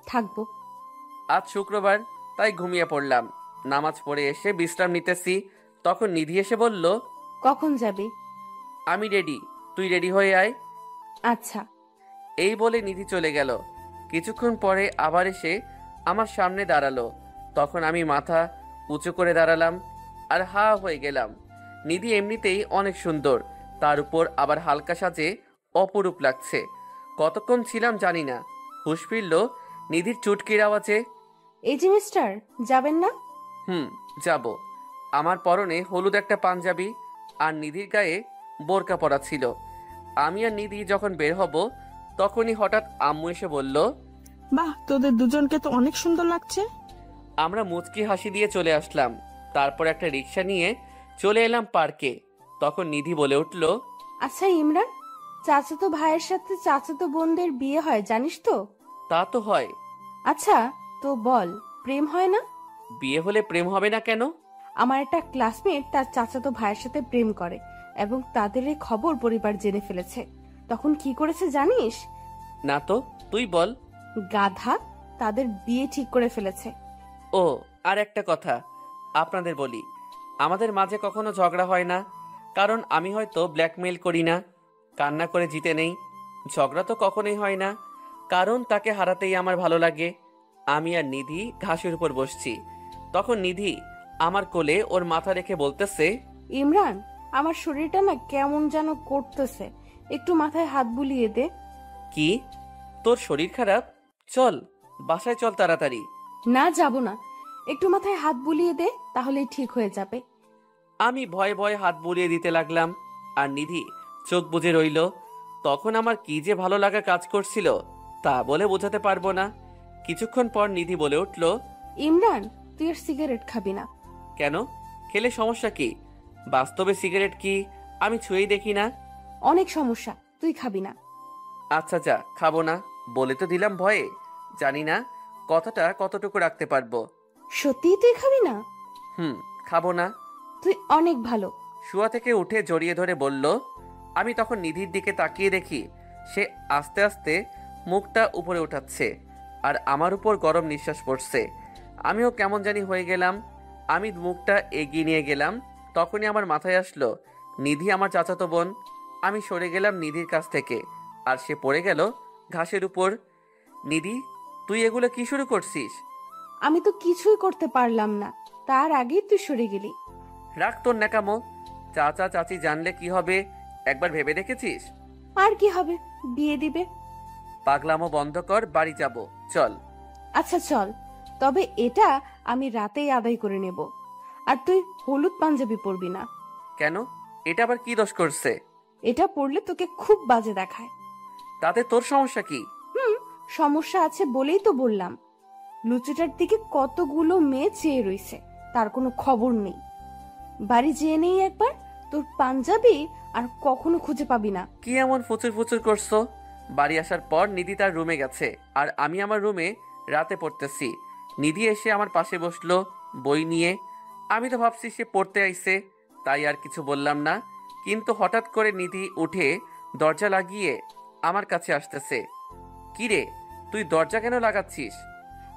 থাকবো। আজ শুক্রবার, তাই ঘুমিয়ে পড়লাম। নামাজ পড়ে এসে বিশ্রাম নিতেছি, তখন নিধি এসে বলল, কখন যাবি? আমি রেডি, তুই রেডি হয়ে আয়। আচ্ছা। এই বলে নিধি চলে গেল। কিছুক্ষণ পরে আবার এসে আমার সামনে দাঁড়ালো। তখন আমি মাথা উঁচু করে দাঁড়ালাম আর হা হয়ে গেলাম। নিধি এমনিতেই অনেক সুন্দর, তার উপর আবার হালকা সাজে অপরূপ লাগছে। কতক্ষণ ছিলাম জানি না, হুঁশ ফিরল নিধির চুটকির আওয়াজে। এই যে মিস্টার, যাবেন না? যাব। আমার পরনে হলুদ একটা পাঞ্জাবি আর নিধির গায়ে বোরকা পরা ছিল। আমি আর নিধি যখন বের হব, তখনই হঠাৎ আম্মু এসে বলল, বাহ, তোদের দুজনকে তো অনেক সুন্দর লাগছে। আমরা মুচকি হাসি দিয়ে চলে আসলাম। তারপর একটা রিক্সা নিয়ে চলে এলাম পার্কে। তখন নিধি বলে উঠল, আচ্ছা ইমরান, চাচাতো ভাইয়ের সাথে চাচাতো বোনদের বিয়ে হয় জানিস তো? তা তো হয়। আচ্ছা, তো বল, প্রেম হয় না? বিয়ে হলে প্রেম হবে না কেন? আমার একটা ক্লাসমেট তার চাচাতো ভাইয়ের সাথে প্রেম করে এবং তাদের এই খবর পরিবার জেনে ফেলেছে। তখন কি করেছে জানিস? না তো, তুই বল। গাধা, তাদের বিয়ে ঠিক করে ফেলেছে। ও, আর একটা কথা আপনাদের বলি, আমাদের মাঝে কখনো ঝগড়া হয় না, কারণ আমি হয়তো ব্ল্যাকমেইল করি না, কান্না করে জিতে নেই। ঝগড়া তো কখনোই হয় না, কারণ তাকে হারাতেই আমার ভালো লাগে। আমি আর নিধি ঘাসের উপর বসছি, তখন নিধি আমার কোলে ওর মাথা রেখে বলতেছে, ইমরান, আমার শরীরটা না কেমন যেন করতেছে, একটু মাথায় হাত বুলিয়ে দে। কি, তোর শরীর খারাপ? চল বাসায় চল তাড়াতাড়ি। না, যাব না, একটু মাথায় হাত বুলিয়ে দে, তাহলেই ঠিক হয়ে যাবে। আমি ভয়ে ভয়ে হাত বুলিয়ে দিতে লাগলাম আর নিধি চোখ বুজে রইল। তখন আমার কি যে ভালো লাগা কাজ করছিল তা বলে বোঝাতে পারবো না। কিছুক্ষণ পর নিধি বলে উঠল, ইমরান, তুই আর সিগারেট খাবি না। কেন? খেলে সমস্যা কি? বাস্তবে সিগারেট কি আমি ছুঁয়েই দেখি না। অনেক সমস্যা, তুই খাবি না। আচ্ছা যা, খাবো না বলে তো দিলাম ভয়ে, জানি না কথাটা কতটুকু রাখতে পারবো। সত্যিই তুই খাবি না? খাবো না। তুই অনেক ভালো। শুয়া থেকে উঠে জড়িয়ে ধরে বলল। আমি তখন নিধির দিকে তাকিয়ে দেখি সে আস্তে আস্তে মুখটা উপরে উঠাচ্ছে আর আমার উপর গরম নিঃশ্বাস পড়ছে। আমিও কেমন জানি হয়ে গেলাম। আমি মুখটা এগিয়ে নিয়ে গেলাম, তখনই আমার মাথায় আসলো নিধি আমার চাচাতো বোন। আমি সরে গেলাম নিধির কাছ থেকে আর সে পড়ে গেল ঘাসের উপর। নিধি, তুই এগুলো কি শুরু করছিস? আমি তো কিছুই করতে পারলাম না, তার আগেই তুই সরে গেলি। রাখ তোর ন্যাকামো, চাচা চাচি জানলে কি হবে একবার ভেবে দেখেছিস? আর কি হবে, বিয়ে দিবে। পাগলামো বন্ধ কর, বাড়ি যাব চল। আচ্ছা চল, তবে এটা আমি রাতেই আদায় করে নেব। আর তুই হলুদ পাঞ্জাবি পরবি না। কেন? এটা আবার কি দোষ করছে? এটা পরলে তোকে খুব বাজে দেখায়। তাতে তোর সমস্যা কি? সমস্যা আছে বলেই তো বললাম। লুচিটার দিকে কতগুলো মেয়ে চেয়ে রইছে, তার কোনো খবর নেই। বাড়ি যেয়ে নেই একবার, তোর পাঞ্জাবি আর কখনো খুঁজে পাবি না। কি এমন ফুচুর ফুচুর করছো? বাড়ি আসার পর নিধি তার রুমে গেছে আর আমি আমার রুমে রাতে পড়তেছি। নিধি এসে আমার পাশে বসলো বই নিয়ে। আমি তো ভাবছি সে পড়তে আইছে, তাই আর কিছু বললাম না। কিন্তু হঠাৎ করে নিধি উঠে দরজা লাগিয়ে আমার কাছে আসতেছে। কি রে, তুই দরজা কেন লাগাচ্ছিস?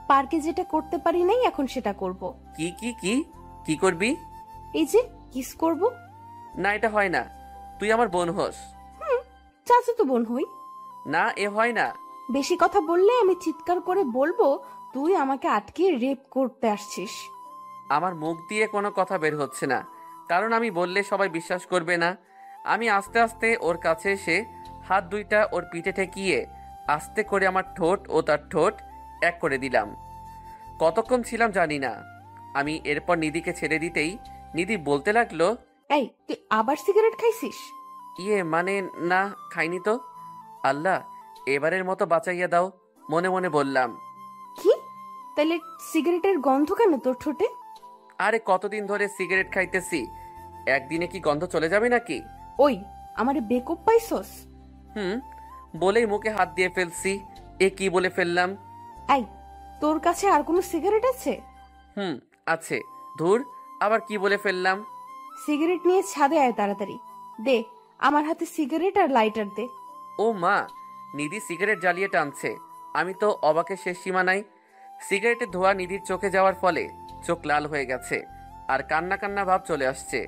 পার্কে যেটা করতে পারি নাই, এখন সেটা করব। কি কি কি কি করবি? এই যে কিস করব। না, এটা হয় না, তুই আমার বোন হোস। চাচাতো বোন হই। না, এ হয় না। বেশি কথা বললে আমি চিৎকার করে বলবো তুই আমাকে আটকে রেপ করতে আসছিস। আমার মুখ দিয়ে কোনো কথা বের হচ্ছে না, কারণ আমি বললে সবাই বিশ্বাস করবে না। আমি আস্তে আস্তে ওর কাছে এসে হাত দুইটা ওর পিঠে ঠেকিয়ে আস্তে করে আমার ঠোঁট ও তার ঠোঁট এক করে দিলাম। কতক্ষণ ছিলাম জানি না। আমি এরপর নিধিকে ছেড়ে দিতেই নিধি বলতে লাগলো, এই, তুই আবার সিগারেট খাইছিস? ইয়ে মানে না, খাইনি তো। আল্লাহ, এবারের মতো বাঁচাইয়া দাও, মনে মনে বললাম। কি? তাহলে সিগারেটের গন্ধ কেন তোর ঠোঁটে? আরে কতদিন ধরে সিগারেট খাইতেছি, একদিনে কি গন্ধ চলে যাবে নাকি? ওই, আমারে বেকুব পাইছস? বলেই মুখে হাত দিয়ে ফেলছি। এ কি বলে ফেললাম? এই, তোর কাছে আর কোনো সিগারেট আছে? আছে। ধুর, আবার কি বলে ফেললাম? সিগারেট নিয়ে ছাদে আয় তাড়াতাড়ি। দে, আমার হাতে সিগারেট আর লাইটার দে। ও মা, নিধি সিগারেট জ্বালিয়ে টানছে। আমি তো অবাকের শেষ সীমা নাই। সিগারেটের ধোঁয়া নিধির চোখে যাওয়ার ফলে চোখ লাল হয়ে গেছে আর কান্না কান্না ভাব চলে আসছে।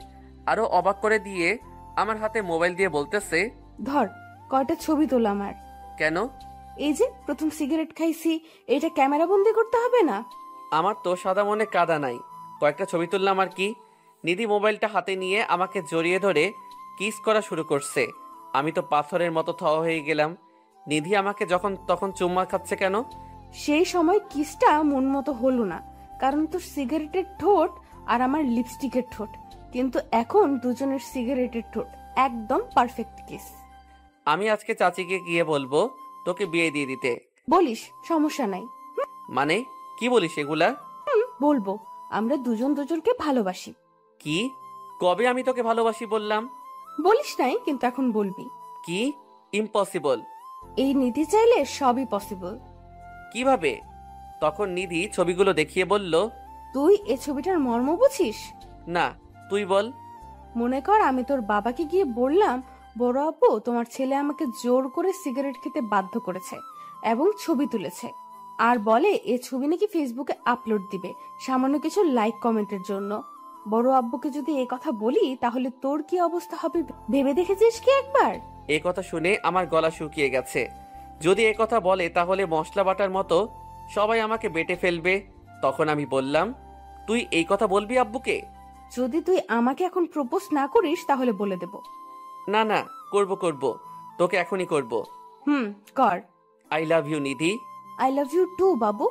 আরো অবাক করে দিয়ে আমার হাতে মোবাইল দিয়ে বলতেছে, ধর, কয়টা ছবি তোল আমার। কেন? এই যে প্রথম সিগারেট খাইছি, এটা ক্যামেরা বন্দি করতে হবে না? আমার তো সাদা মনে কাদা নাই, কয়েকটা ছবি তুললাম আর কি। নিধি মোবাইলটা হাতে নিয়ে আমাকে জড়িয়ে ধরে কিস করা শুরু করছে। আমি তো পাথরের মতো থ হয়ে গেলাম। নিধি আমাকে যখন তখন চুম্মা খাচ্ছে কেন? সেই সময় কিসটা মন মতো হলো না, কারণ তোর সিগারেটের ঠোঁট আর আমার লিপস্টিকের ঠোঁট, কিন্তু এখন দুজনের সিগারেটের ঠোঁট একদম পারফেক্ট কিস। আমি আজকে চাচিকে গিয়ে বলবো তোকে বিয়ে দিয়ে দিতে। বলিস, সমস্যা নাই। মানে কি বলিস এগুলা? বলবো, আমরা দুজন দুজনকে ভালোবাসি। কি? কবে আমি তোকে ভালোবাসি বললাম? বলিস নাই, কিন্তু এখন বলবি। কি? ইম্পসিবল। এই নীতি চাইলে সবই পসিবল। কিভাবে? তখন নিধি ছবিগুলো দেখিয়ে বলল, তুই এ ছবিটার মর্ম বুঝিস? না, তুই বল। মনে কর আমি তোর বাবাকে গিয়ে বললাম, বড় আপু তোমার ছেলে আমাকে জোর করে সিগারেট খেতে বাধ্য করেছে এবং ছবি তুলেছে, আর বলে এ ছবি নাকি ফেসবুকে আপলোড দিবে সামান্য কিছু লাইক কমেন্টের জন্য। বড় আব্বুকে যদি এই কথা বলি তাহলে তোর কি অবস্থা হবে ভেবে দেখেছিস কি একবার? এ কথা শুনে আমার গলা শুকিয়ে গেছে। যদি এ কথা বলে তাহলে মশলা বাটার মতো সবাই আমাকে বেটে ফেলবে। তখন আমি বললাম, তুই এই কথা বলবি আব্বুকে? যদি তুই আমাকে এখন প্রপোজ না করিস তাহলে বলে দেব। না না, করব করব, তোকে এখনই করব। কর। I love you Nidhi. I love you too বাবু।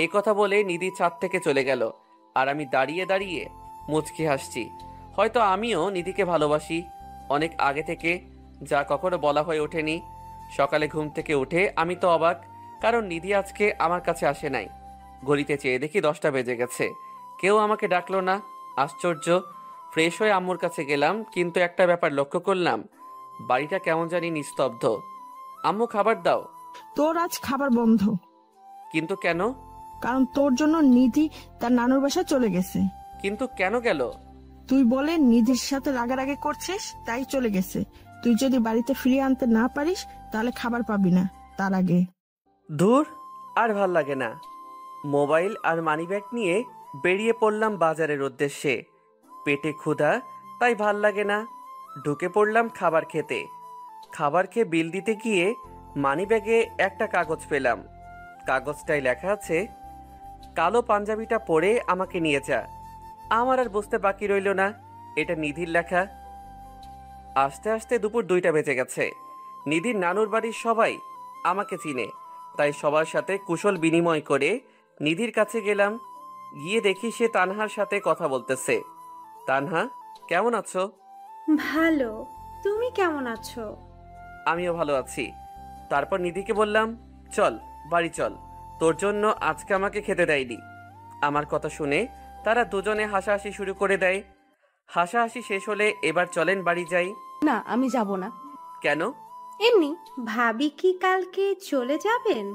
এ কথা বলে নিধি ছাদ থেকে চলে গেল আর আমি দাঁড়িয়ে দাঁড়িয়ে মুচকি হাসছি। হয়তো আমিও নিধিকে ভালোবাসি অনেক আগে থেকে, যা কখনো বলা হয়ে ওঠেনি। সকালে ঘুম থেকে উঠে আমি তো অবাক, কারণ নিধি আজকে আমার কাছে আসে নাই। ঘড়িতে চেয়ে দেখি 10টা বেজে গেছে, কেউ আমাকে ডাকলো না। আশ্চর্য। ফ্রেশ হয়ে আম্মুর কাছে গেলাম, কিন্তু একটা ব্যাপার লক্ষ্য করলাম, বাড়িটা কেমন জানি নিস্তব্ধ। আম্মু খাবার দাও। তোর আজ খাবার বন্ধ। কিন্তু কেন? কারণ তোর জন্য নিধি তার নানুর বাসায় চলে গেছে। কিন্তু কেন গেল? তুই বলে নিধির সাথে রাগারাগি করছিস, তাই চলে গেছে। তুই যদি বাড়িতে ফিরিয়ে আনতে না পারিস তাহলে খাবার পাবি না তার আগে। দূর, আর ভাল লাগে না। মোবাইল আর মানিব্যাগ নিয়ে বেরিয়ে পড়লাম বাজারের উদ্দেশ্যে। পেটে ক্ষুধা, তাই ভাল লাগে না। ঢুকে পড়লাম খাবার খেতে। খাবার খেয়ে বিল দিতে গিয়ে মানিব্যাগে একটা কাগজ পেলাম। কাগজটায় লেখা আছে, কালো পাঞ্জাবিটা পরে আমাকে নিয়ে যা। আমার আর বুঝতে বাকি রইল না, এটা নিধির লেখা। আস্তে আস্তে দুপুর 2টা বেজে গেছে। নিধির নানুর বাড়ির সবাই আমাকে চিনে, তাই সবার সাথে কুশল বিনিময় করে নিধির কাছে গেলাম। গিয়ে দেখি সে তানহার সাথে কথা বলতেছে। তানহা, কেমন আছো? ভালো। তুমি কেমন আছো? আমিও ভালো আছি। তারপর নিধিকে বললাম, চল বাড়ি চল, তোর জন্য আজকে আমাকে খেতে দেয়নি। আমার কথা শুনে তারা দুজনে হাসাহাসি শুরু করে দেয়। হাসাহাসি শেষ হলে এবার চলেন বাড়ি যাই। না, আমি যাব না। কেন? এমনি। ভাবি কি কালকে চলে যাবেন?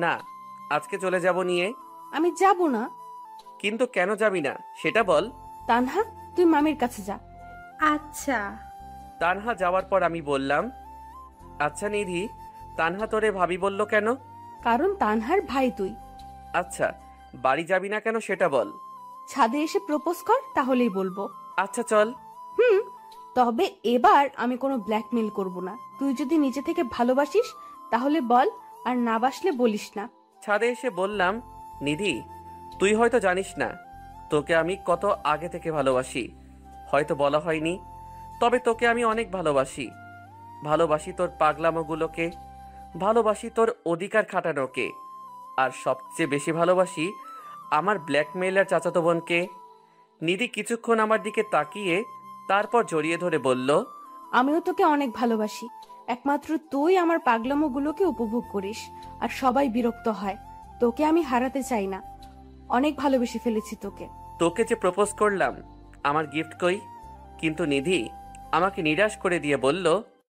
না, আজকে চলে যাব নিয়ে। আমি যাব না। কিন্তু কেন যাবি না সেটা বল। তানহা, তুই মামির কাছে যা। আচ্ছা। তানহা যাওয়ার পর আমি বললাম, আচ্ছা নিধি, তানহা তোরে ভাবি বলল কেন? কারণ তানহার ভাই তুই। আচ্ছা, বাড়ি যাবি না কেন সেটা বল। ছাদে এসে প্রপোজ কর, তাহলেই বলবো। আচ্ছা চল। তবে এবার আমি কোনো ব্ল্যাকমেল করব না। তুই যদি নিজে থেকে ভালোবাসিস তাহলে বল, আর না বাসলে বলিস না। ছাদে এসে বললাম, নিধি, তুই হয়তো জানিস না তোকে আমি কত আগে থেকে ভালোবাসি। হয়তো বলা হয়নি, তবে তোকে আমি অনেক ভালোবাসি। ভালোবাসি তোর পাগলামোগুলোকে, ভালোবাসি তোর অধিকার খাটানোকে, আর সবচেয়ে বেশি ভালোবাসি আমার ব্ল্যাকমেইলার চাচাতো বোনকে। নিধি কিছুক্ষণ আমার দিকে তাকিয়ে তারপর জড়িয়ে ধরে বলল, আমিও তোকে অনেক ভালোবাসি। একমাত্র তুই আমার পাগলামোগুলোকে উপভোগ করিস আর সবাই বিরক্ত হয়। তোকে আমি হারাতে চাই না। অনেক ভালোবেসে ফেলেছি তোকে। তোকে যে প্রপোজ করলাম, আমার গিফট কই? কিন্তু নিধি আমাকে নিরাশ করে দিয়ে বলল,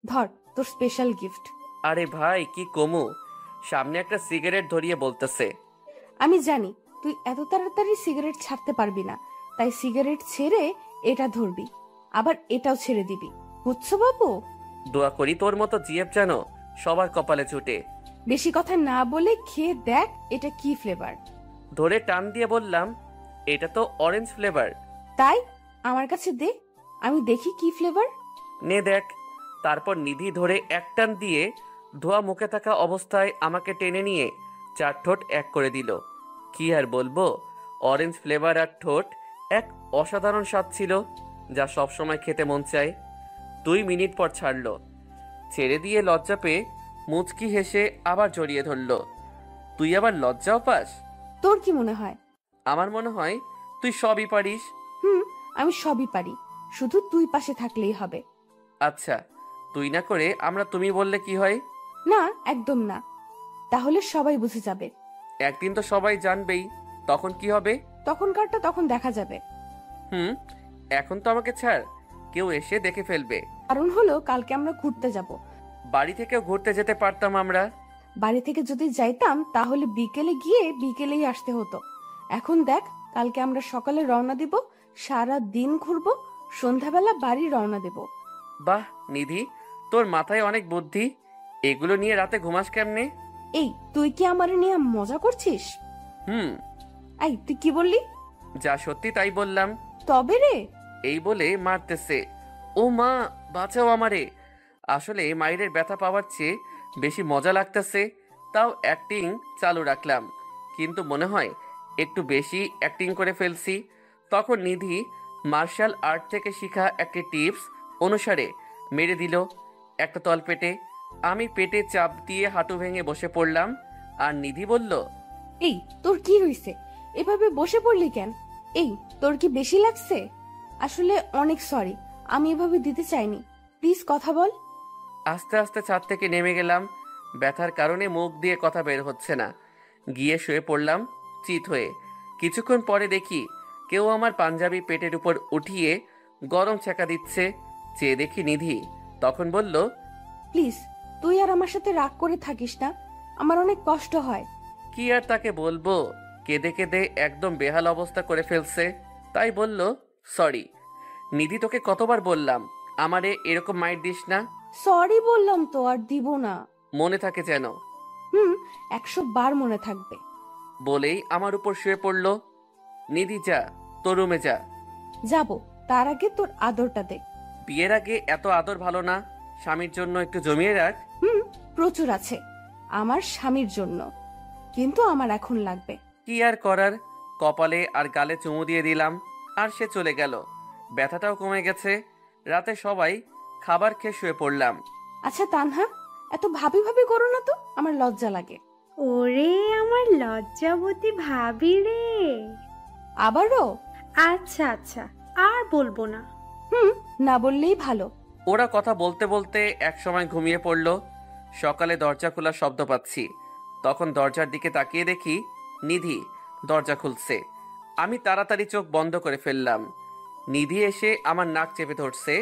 ধর তোর স্পেশাল গিফট। আরে ভাই, কি কমু, সামনে একটা সিগারেট ধরিয়ে বলতেছে। আমি জানি তুই এত তাড়াতাড়ি সিগারেট ছাড়তে পারবি না, তাই সিগারেট ছেড়ে এটা ধরবি, আবার এটাও ছেড়ে দিবি। বুঝছো বাবু? দোয়া করি তোর মতো জিএফ যেন সবার কপালে ছুটে। বেশি কথা না বলে খেয়ে দেখ এটা কি ফ্লেভার। ধরে টান দিয়ে বললাম, এটা তো অরেঞ্জ ফ্লেভার। তাই আমার কাছে দে, আমি দেখি কি ফ্লেভার। নে দেখ। তারপর নিধি ধরে এক টান দিয়ে ধোয়া মুখে থাকা অবস্থায় আমাকে টেনে নিয়ে চার ঠোঁট এক করে দিল। কি আর বলবো, অরেঞ্জ ফ্লেভার আর ঠোঁট এক অসাধারণ স্বাদ ছিল, যা সবসময় খেতে মন চায়। 2 মিনিট পর ছাড়লো, ছেড়ে দিয়ে লজ্জা পেয়ে মুচকি হেসে আবার জড়িয়ে ধরল। তুই আবার লজ্জাও পাস? তোর কি মনে হয়? আমার মনে হয় তুই সবই পারিস। আমি সবই পারি, শুধু তুই পাশে থাকলেই হবে। আচ্ছা, তুই না করে আমরা তুমি বললে কি হয়? না, একদম না, তাহলে সবাই বুঝে যাবে। একদিন তো সবাই জানবেই, তখন কি হবে? তখনকারটা তখন দেখা যাবে। এখন তো আমাকে ছাড়, কেউ এসে দেখে ফেলবে। কারণ হলো কালকে আমরা ঘুরতে যাব। বাড়ি থেকেও ঘুরতে যেতে পারতাম আমরা। বাড়ি থেকে যদি যাইতাম তাহলে বিকেলে গিয়ে বিকেলেই আসতে হতো। এখন দেখ, কালকে আমরা সকালে রওনা দিব, সারা দিন ঘুরবো, সন্ধ্যাবেলা বাড়ি রওনা দেব। বাহ নিধি, তোর মাথায় অনেক বুদ্ধি। এগুলো নিয়ে রাতে ঘুমাস কেমনে? এই, তুই কি আমার নিয়ে মজা করছিস? এই, তুই কি বললি? যা সত্যি তাই বললাম। তবে রে, এই বলে মারতেছে। ও মা, বাঁচাও আমারে। আসলে মায়ের ব্যথা পাওয়ার চেয়ে বেশি মজা লাগতেছে, তাও অ্যাক্টিং চালু রাখলাম। কিন্তু মনে হয় একটু বেশি অ্যাক্টিং করে ফেলছি। তখন নিধি মার্শাল আর্ট থেকে শেখা একটি টিপস অনুসারে মেরে দিল একটা তলপেটে। আমি পেটে চাপ দিয়ে হাঁটু ভেঙে বসে পড়লাম। আর নিধি বলল, এই তোর কি হইছে? এভাবে বসে পড়লি কেন? এই, তোর কি বেশি লাগছে? আসলে অনেক সরি, আমি এভাবে দিতে চাইনি, প্লিজ কথা বল। আস্তে আস্তে ছাদ থেকে নেমে গেলাম। ব্যথার কারণে মুখ দিয়ে কথা বের হচ্ছে না। গিয়ে শুয়ে পড়লাম চিত হয়ে। কিছুক্ষণ পরে দেখি কেউ আমার পাঞ্জাবি পেটের উপর উঠিয়ে গরম ছ্যাঁকা দিচ্ছে। চেয়ে দেখি নিধি। তখন বলল, প্লিজ তুই আর আমার সাথে রাগ করে থাকিস না, আমার অনেক কষ্ট হয়। কি আর তাকে বলবো, কেঁদে কেঁদে একদম বেহাল অবস্থা করে ফেলছে। তাই বলল, সরি। নিধি, তোকে কতবার বললাম আমারে এরকম মাইর দিস না। সরি বললাম তো, আর দিব না। মনে থাকে যেন। 100 বার মনে থাকবে। বলেই আমার উপর শুয়ে পড়ল। নিধি, যা তোর রুমে যা। যাব, তার আগে তোর আদরটা দে। বিয়ের আগে এত আদর ভালো না, স্বামীর জন্য একটু জমিয়ে রাখ। প্রচুর আছে আমার স্বামীর জন্য, কিন্তু আমার এখন লাগবে। কি আর করার, কপালে আর গালে চুমু দিয়ে দিলাম। আর সে চলে গেল। ব্যথাটাও কমে গেছে। রাতে সবাই খাবার খেয়ে শুয়ে পড়লাম। আচ্ছা তানহা, এত ভাবি ভাবি করো না তো, আমার লজ্জা লাগে। ওরে আমার লজ্জাবতী ভাবি রে। আবারও? আচ্ছা আচ্ছা, আর বলবো না। না বললেই ভালো। ওরা কথা বলতে বলতে এক সময় ঘুমিয়ে পড়ল। সকালে দরজা খোলার শব্দ পাচ্ছি। তখন দরজার দিকে তাকিয়ে দেখি নিধি দরজা খুলছে। আমি তাড়াতাড়ি চোখ বন্ধ করে ফেললাম। নিধি এসে আমার নাক চেপে ধরছে।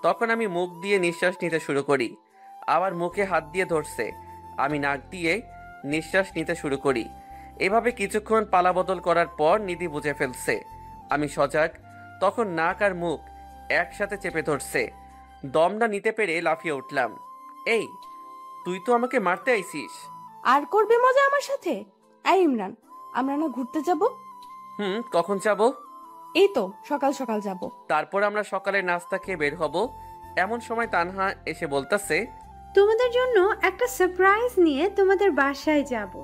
তখন আমি মুখ দিয়ে নিঃশ্বাস নিতে শুরু করি। আবার মুখে হাত দিয়ে ধরছে। আমি নাক দিয়ে নিঃশ্বাস নিতে শুরু করি। এভাবে কিছুক্ষণ পালাবদল করার পর নিধি বুঝে ফেলছে আমি সজাগ। তখন নাক আর মুখ একসাথে চেপে ধরছে। দমটা নিতে পেরে লাফিয়ে উঠলাম। এই, তুই তো আমাকে মারতে আইছিস। আর করবে মজা আমার সাথে? এই ইমরান, আমরা না ঘুরতে যাব? কখন যাব? এই তো সকাল সকাল যাব। তারপর আমরা সকালে নাস্তা খেয়ে বের হব। এমন সময় তানহা এসে বলতেছে, তোমাদের জন্য একটা সারপ্রাইজ নিয়ে তোমাদের বাসায় যাব।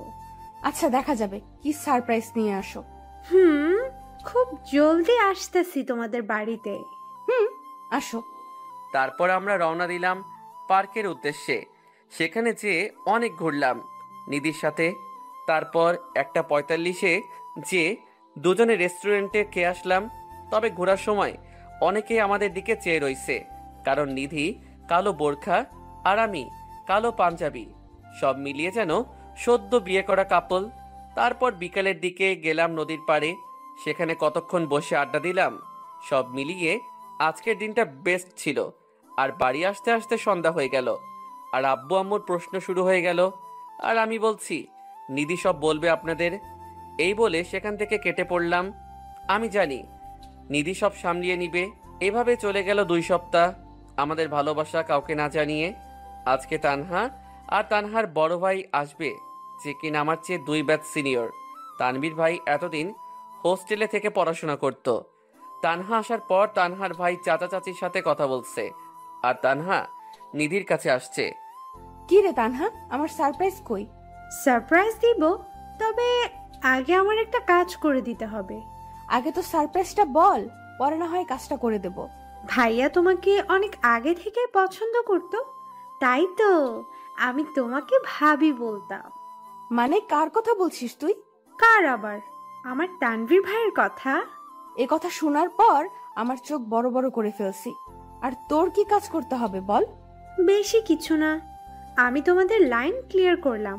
আচ্ছা, দেখা যাবে কি সারপ্রাইজ নিয়ে আসো। খুব জলদি আসতেছি তোমাদের বাড়িতে। আসো। তারপর আমরা রওনা দিলাম পার্কের উদ্দেশ্যে। সেখানে যেয়ে অনেক ঘুরলাম নিধির সাথে। তারপর 1:45-এ যে দুজনে রেস্টুরেন্টে খেয়ে আসলাম। তবে ঘোরার সময় অনেকেই আমাদের দিকে চেয়ে রইছে, কারণ নিধি কালো বোরখা আর আমি কালো পাঞ্জাবি, সব মিলিয়ে যেন সদ্য বিয়ে করা কাপল। তারপর বিকালের দিকে গেলাম নদীর পাড়ে। সেখানে কতক্ষণ বসে আড্ডা দিলাম। সব মিলিয়ে আজকের দিনটা বেস্ট ছিল। আর বাড়ি আসতে আসতে সন্ধ্যা হয়ে গেল। আর আব্বু আম্মুর প্রশ্ন শুরু হয়ে গেল। আর আমি বলছি, নিধি সব বলবে আপনাদের। এই বলে সেখান থেকে কেটে পড়লাম। আমি জানি নিধি সব সামলিয়ে নিবে। এভাবে চলে গেল 2 সপ্তাহ আমাদের ভালোবাসা কাউকে না জানিয়ে। আজকে তানহা আর তানহার বড় ভাই আসবে, যে কিনা আমার চেয়ে 2 ব্যাচ সিনিয়র। তানভীর ভাই এতদিন হোস্টেলে থেকে পড়াশোনা করত। তানহা আসার পর তানহার ভাই চাচা চাচির সাথে কথা বলছে, আর তানহা নিধির কাছে আসছে। কি রে তানহা, আমার সারপ্রাইজ কই? সারপ্রাইজ দিব, তবে আগে আমার একটা কাজ করে দিতে হবে। আগে তো সারপ্রাইজটা বল, পরে না হয় কাজটা করে দেব। ভাইয়া তোমাকে অনেক আগে থেকে পছন্দ করত, তাই তো আমি তোমাকে ভাবি বলতাম। মানে কার কথা বলছিস তুই? কার আবার? আমার তানভীর ভাইয়ের কথা। এ কথা শোনার পর আমার চোখ বড় বড় করে ফেলছি। আর তোর কি কাজ করতে হবে বল? বেশি কিছু না, আমি তোমাদের লাইন ক্লিয়ার করলাম,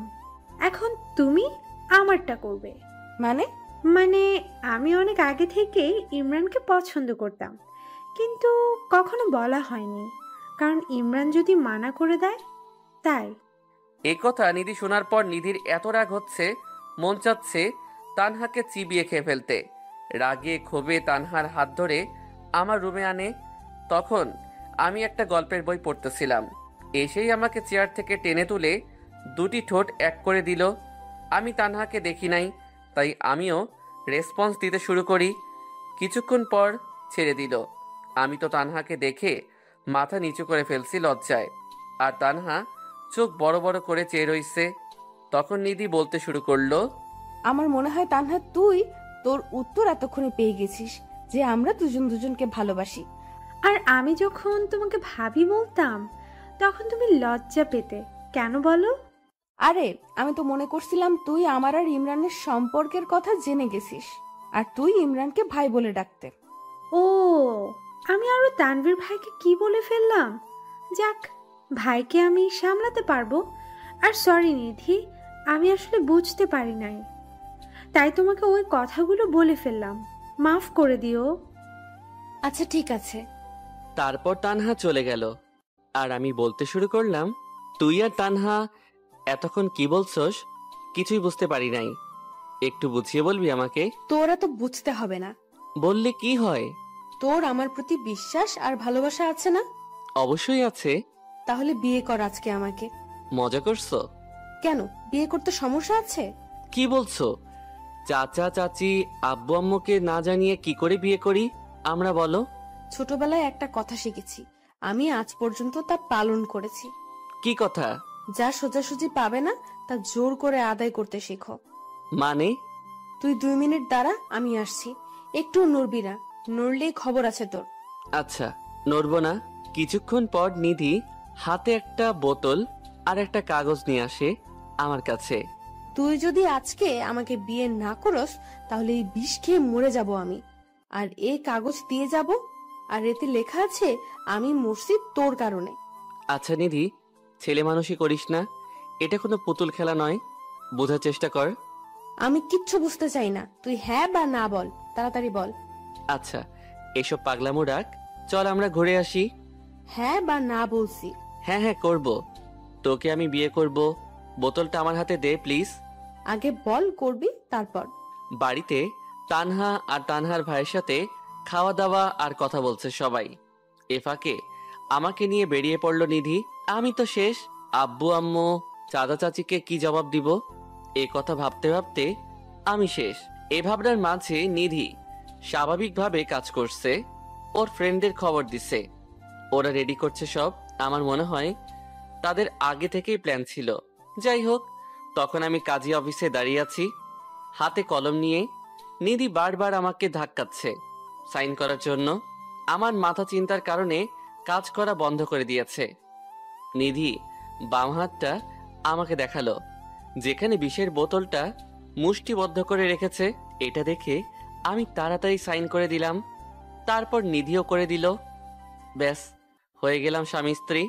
এখন তুমি আমারটা করবে। মানে? মানে আমি অনেক আগে থেকেই ইমরানকে পছন্দ করতাম, কিন্তু কখনো বলা হয়নি, কারণ ইমরান যদি মানা করে দেয় তাই। এ কথা নিধি শোনার পর নিধির এত রাগ হচ্ছে, মন চাচ্ছে তানহাকে চিবিয়ে খেয়ে ফেলতে। রাগে ক্ষোভে তানহার হাত ধরে আমার রুমে আনে। তখন আমি একটা গল্পের বই পড়তেছিলাম। এসেই আমাকে চেয়ার থেকে টেনে তুলে 2টি ঠোঁট এক করে দিল। আমি তানহাকে দেখি নাই, তাই আমিও রেসপন্স দিতে শুরু করি। কিছুক্ষণ পর ছেড়ে দিল। আমি তো তানহাকে দেখে মাথা নিচু করে ফেলছি লজ্জায়, আর তানহা চোখ বড় বড় করে চেয়ে রইছে। তখন নিধি বলতে শুরু করলো, আমার মনে হয় তানহা তুই তোর উত্তর এতক্ষণে পেয়ে গেছিস যে আমরা দুজন দুজনকে ভালোবাসি। আর আমি যখন তোমাকে ভাবি বলতাম তখন তুমি লজ্জা পেতে কেন বলো? আরে আমি তো মনে করছিলাম তুই আমার আর ইমরানের সম্পর্কের কথা জেনে গেছিস, আর তুই ইমরানকে ভাই বলে ডাকতে। ও, আমি আরো তানভীর ভাইকে কি বলে ফেললাম। যাক, ভাইকে আমি সামলাতে পারবো। আর সরি নিধি, আমি আসলে বুঝতে পারি নাই, তাই তোমাকে ওই কথাগুলো বলে ফেললাম, মাফ করে দিও। আচ্ছা ঠিক আছে। তারপর তানহা চলে গেল। আর আমি বলতে শুরু করলাম, তুই আর তানহা এতক্ষণ কি বলছস? কিছুই বুঝতে পারি নাই, একটু বুঝিয়ে বলবি আমাকে? তোরা তো বুঝতে হবে না। বললে কি হয়? তোর আমার প্রতি বিশ্বাস আর ভালোবাসা আছে না? অবশ্যই আছে। তাহলে বিয়ে কর আজকে আমাকে। মজা করছো? কেন, বিয়ে করতে সমস্যা আছে? কি বলছো? চাচা চাচি আব্বু আম্মুকে না জানিয়ে কি করে বিয়ে করি আমরা, বলো? ছোটবেলায় একটা কথা শিখেছি, আমি আজ পর্যন্ত তা পালন করেছি। কি কথা? যা সোজাসুজি পাবে না তা জোর করে আদায় করতে শেখো। মানে? তুই 2 মিনিট দাঁড়া, আমি আসছি। একটু নড়বি না, নড়লেই খবর আছে তোর। আচ্ছা, নড়বো না। কিছুক্ষণ পর নিধি হাতে একটা বোতল আর একটা কাগজ নিয়ে আসে আমার কাছে। তুই যদি আজকে আমাকে বিয়ে না করস তাহলে এই বিষ খেয়ে মরে যাব আমি। আর এই কাগজ দিয়ে যাব, আর এতে লেখা আছে আমি মরছি তোর কারণে। আচ্ছা নিধি, ছেলে মানুষই করিস না, এটা কোনো পুতুল খেলা নয়, বোঝার চেষ্টা কর। আমি কিচ্ছু বুঝতে চাই না, তুই হ্যাঁ বা না বল, তাড়াতাড়ি বল। আচ্ছা, এসব পাগলামো রাখ, চল আমরা ঘুরে আসি। হ্যাঁ বা না বলছি। হ্যাঁ হ্যাঁ করব, তোকে আমি বিয়ে করব। বোতলটা আমার হাতে দে প্লিজ। আগে বল করবি, তারপর। বাড়িতে তানহা আর তানহার ভাইয়ের সাথে খাওয়া দাওয়া আর কথা বলছে সবাই। এ ফাঁকে আমাকে নিয়ে বেরিয়ে পড়লো নিধি। আমি তো শেষ, আব্বু আম্মু চাচা চাচিকে কি জবাব দিব এ কথা ভাবতে ভাবতে আমি শেষ। এ ভাবনার মাঝে নিধি স্বাভাবিকভাবে কাজ করছে, ওর ফ্রেন্ডদের খবর দিছে, ওরা রেডি করছে সব। আমার মনে হয় তাদের আগে থেকেই প্ল্যান ছিল। যাই হোক, তখন আমি কাজী অফিসে দাঁড়িয়ে আছি হাতে কলম নিয়ে। নিধি বারবার আমাকে ধাক্কাচ্ছে সাইন করার জন্য। আমার মাথা চিন্তার কারণে কাজ করা বন্ধ করে দিয়েছে। নিধি বাম হাতটা আমাকে দেখালো, যেখানে বিষের বোতলটা মুষ্টিবদ্ধ করে রেখেছে। এটা দেখে আমি তাড়াতাড়ি সাইন করে দিলাম, তারপর নিধিও করে দিল। ব্যাস, হয়ে গেলাম স্বামী স্ত্রী।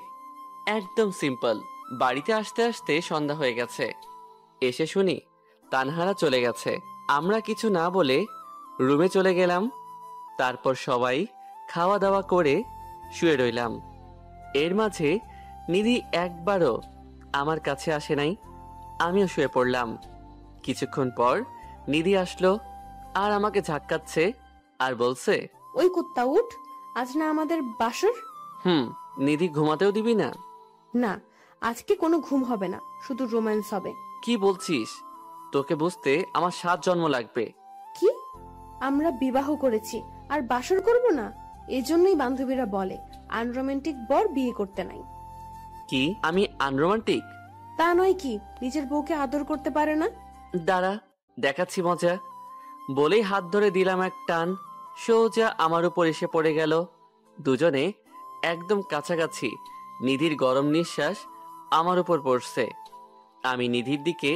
একদম সিম্পল। বাড়িতে আসতে আসতে সন্ধ্যা হয়ে গেছে। এসে শুনি তানহারা চলে গেছে। আমরা কিছু না বলে রুমে চলে গেলাম। তারপর সবাই খাওয়া দাওয়া করে শুয়ে রইলাম। এর মাঝে নিধি একবারও আমার কাছে আসে নাই। আমিও শুয়ে পড়লাম। কিছুক্ষণ পর নিধি আসলো আর আমাকে ঝাক্কাচ্ছে আর বলছে, ওই কুত্তা উঠ, আজ না আমাদের বাসর? নিধি ঘুমাতেও দিবি না? না, আজকে কোনো ঘুম হবে না, শুধু রোম্যান্স হবে। কি বলছিস? তোকে বুঝতে আমার 7 জন্ম লাগবে। কি? আমরা বিবাহ করেছি আর বাসর করব না? এজন্যই বান্ধবীরা বলে আনরোমান্টিক বর বিয়ে করতে নাই। কি আমি আনরোমান্টিক? তা নয় কি, নিজের বউকে আদর করতে পারে না? দাঁড়া, দেখাচ্ছি মজা। বলেই হাত ধরে দিলাম এক টান, সোজা আমার উপর এসে পড়ে গেল। দুজনে একদম কাছাকাছি। নিধির গরম নিঃশ্বাস আমার উপর পড়ছে। আমি নিধির দিকে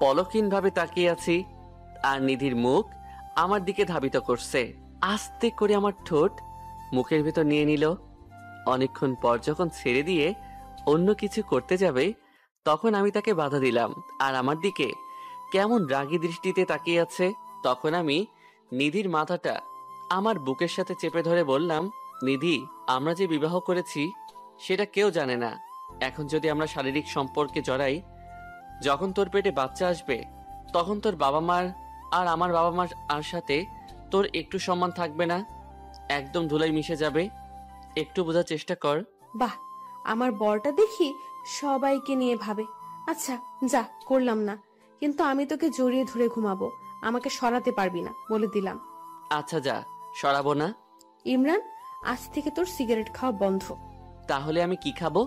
পলকহীনভাবে তাকিয়ে আছি, আর নিধির মুখ আমার দিকে ধাবিত করছে। আস্তে করে আমার ঠোঁট মুখের ভেতর নিয়ে নিল। অনেকক্ষণ পর যখন ছেড়ে দিয়ে অন্য কিছু করতে যাবে, তখন আমি তাকে বাধা দিলাম, আর আমার দিকে কেমন রাগী দৃষ্টিতে তাকিয়ে আছে। তখন আমি নিধির মাথাটা আমার বুকের সাথে চেপে ধরে বললাম, নিধি, আমরা যে বিবাহ করেছি সেটা কেউ জানে না। এখন যদি আমরা শারীরিক সম্পর্কে জড়াই, যখন তোর পেটে বাচ্চা আসবে, তখন তোর বাবা মার আর আমার বাবা মার আর সাথে তোর একটু সম্মান থাকবে না, একদম ধুলাই মিশে যাবে। একটু বোঝার চেষ্টা কর। বাহ, আমার বরটা দেখি সবাইকে নিয়ে ভাবে। আচ্ছা যা, করলাম না, কিন্তু আমি তোকে জড়িয়ে ধরে ঘুমাবো, আমাকে সরাতে পারবি না, বলে দিলাম। আচ্ছা যা, সরাবো না। ইমরান, আজ থেকে তোর সিগারেট খাওয়া বন্ধ। তাহলে আমি কি খাবো?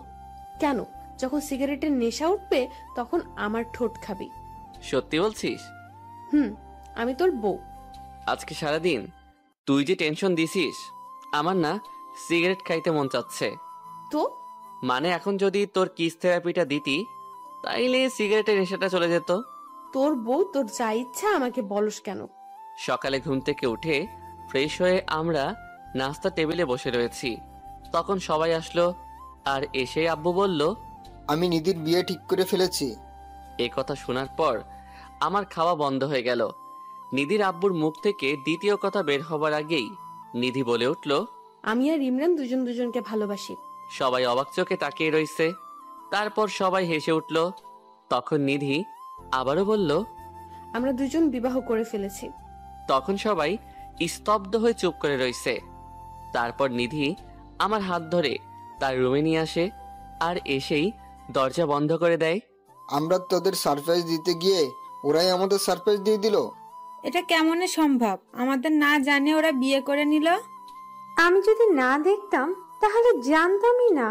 কেন? যখন সিগারেটের নেশা উঠবে তখন আমার ঠোঁট খাবি। সত্যি বলছিস? আমি তোর বউ। আজকে সারাদিন তুই যে টেনশন দিছিস, আমার না সিগারেট খাইতে মন চাচ্ছে। তো মানে এখন যদি তোর কিস থেরাপিটা দিতি, তাইলে সিগারেটের নেশাটা চলে যেত। তোর বউ, তোর যা ইচ্ছা আমাকে বলস কেন? সকালে ঘুম থেকে উঠে ফ্রেশ হয়ে আমরা নাস্তা টেবিলে বসে রয়েছি, তখন সবাই আসলো, আর এসে আব্বু বলল, আমি নিধির বিয়ে ঠিক করে ফেলেছি। এই কথা শোনার পর আমার খাওয়া বন্ধ হয়ে গেল। নিধির আব্বুর মুখ থেকে দ্বিতীয় কথা বের হবার আগেই নিধি বলে উঠল, আমি আর ইমরান দুজন দুজনকে ভালোবাসি। সবাই অবাক চোখে তাকিয়ে রইছে। তারপর সবাই হেসে উঠল। তখন নিধি আবারও বলল, আমরা দুজন বিবাহ করে ফেলেছি। তখন সবাই স্তব্ধ হয়ে চুপ করে রইছে। তারপর নিধি আমার হাত ধরে তার রুমে নিয়ে আসে, আর এসেই দরজা বন্ধ করে দেয়। আমরা তোদের সারপ্রাইজ দিতে গিয়ে ওরাই আমাদের সারপ্রাইজ দিয়ে দিল। এটা কেমনে সম্ভব? আমাদের না জানে ওরা বিয়ে করে নিল। আমি যদি না দেখতাম তাহলে জানতামই না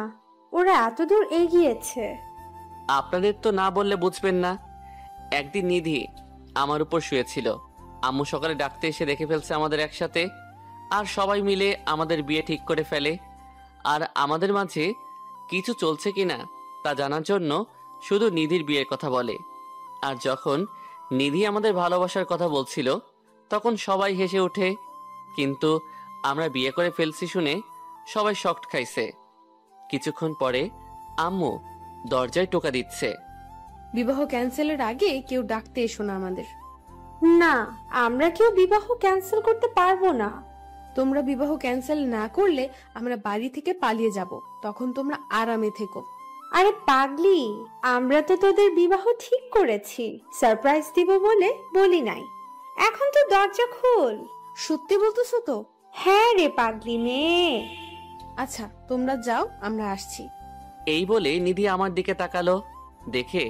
ওরা এত দূর এগিয়েছে। আপনাদের তো না বললে বুঝবেন না। একদিন নিধি আমার উপর শুয়েছিল, আম্মু সকালে ডাকতে এসে দেখে ফেলছে আমাদের একসাথে, আর সবাই মিলে আমাদের বিয়ে ঠিক করে ফেলে। আর আমাদের মাঝে কিছু চলছে কিনা তা জানার জন্য শুধু নিধির বিয়ের কথা বলে। আর যখন নিধি আমাদের ভালোবাসার কথা বলছিল, তখন সবাই হেসে ওঠে। কিন্তু আমরা বিয়ে করে ফেলছি শুনে সবাই শকড খাইছে। কিছুক্ষণ পরে আম্মু দরজায় টোকা দিচ্ছে। বিবাহ ক্যান্সেলের আগে কেউ ডাকতে এসো না আমাদের। না, আমরা কেউ বিবাহ ক্যান্সেল করতে পারবো না। তোমরা বিবাহ ক্যান্সেল না করলে আমরা বাড়ি থেকে পালিয়ে যাব, তখন তোমরা আরামে থেকো। আরে পাগলি, আমরা তো তোদের বিবাহ ঠিক করেছি, সারপ্রাইজ দিব বলে বলি নাই। এখন তো দরজা খোল। সত্যি বলতেছো তো? হ্যাঁ রে পাগলি মেয়ে। আচ্ছা তোমরা যাও, আমরা আসছি। এই বলে নিধি আমার দিকে তাকালো। দেখে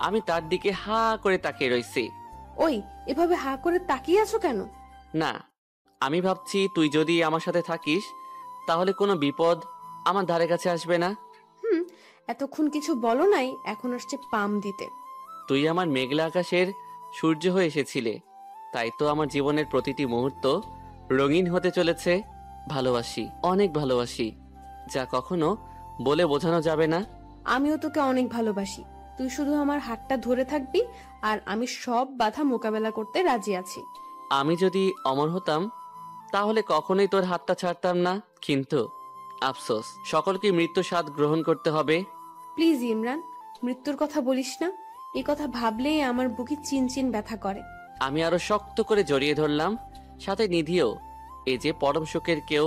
আমি তার দিকে হা করে তাকিয়ে রইছি। ওই, এভাবে হা করে তাকিয়ে আছো কেন? না, আমি ভাবছি তুই যদি আমার সাথে থাকিস তাহলে কোনো বিপদ আমার ধারে কাছে আসবে না। এতক্ষণ কিছু বলো নাই, এখন আসছে পাম দিতে। তুই আমার মেঘলা আকাশের সূর্য হয়ে এসেছিলে, তাই তো আমার জীবনের প্রতিটি মুহূর্ত রঙিন হতে চলেছে। ভালোবাসি, অনেক ভালোবাসি, যা কখনো বলে বোঝানো যাবে না। আমিও তোকে অনেক ভালোবাসি। তুই শুধু আমার হাতটা ধরে থাকবি, আর আমি সব বাধা মোকাবেলা করতে রাজি আছি। আমি যদি অমর হতাম তাহলে কখনোই তোর হাতটা ছাড়তাম না, কিন্তু আফসোস, সকলকে মৃত্যু স্বাদ গ্রহণ করতে হবে। প্লিজ ইমরান, মৃত্যুর কথা বলিস না। এই কথা ভাবলেই আমার বুকে চিনচিন ব্যথা করে। আমি আরো শক্ত করে জড়িয়ে ধরলাম, সাথে নিধিও। এই যে পরম সুখের কেউ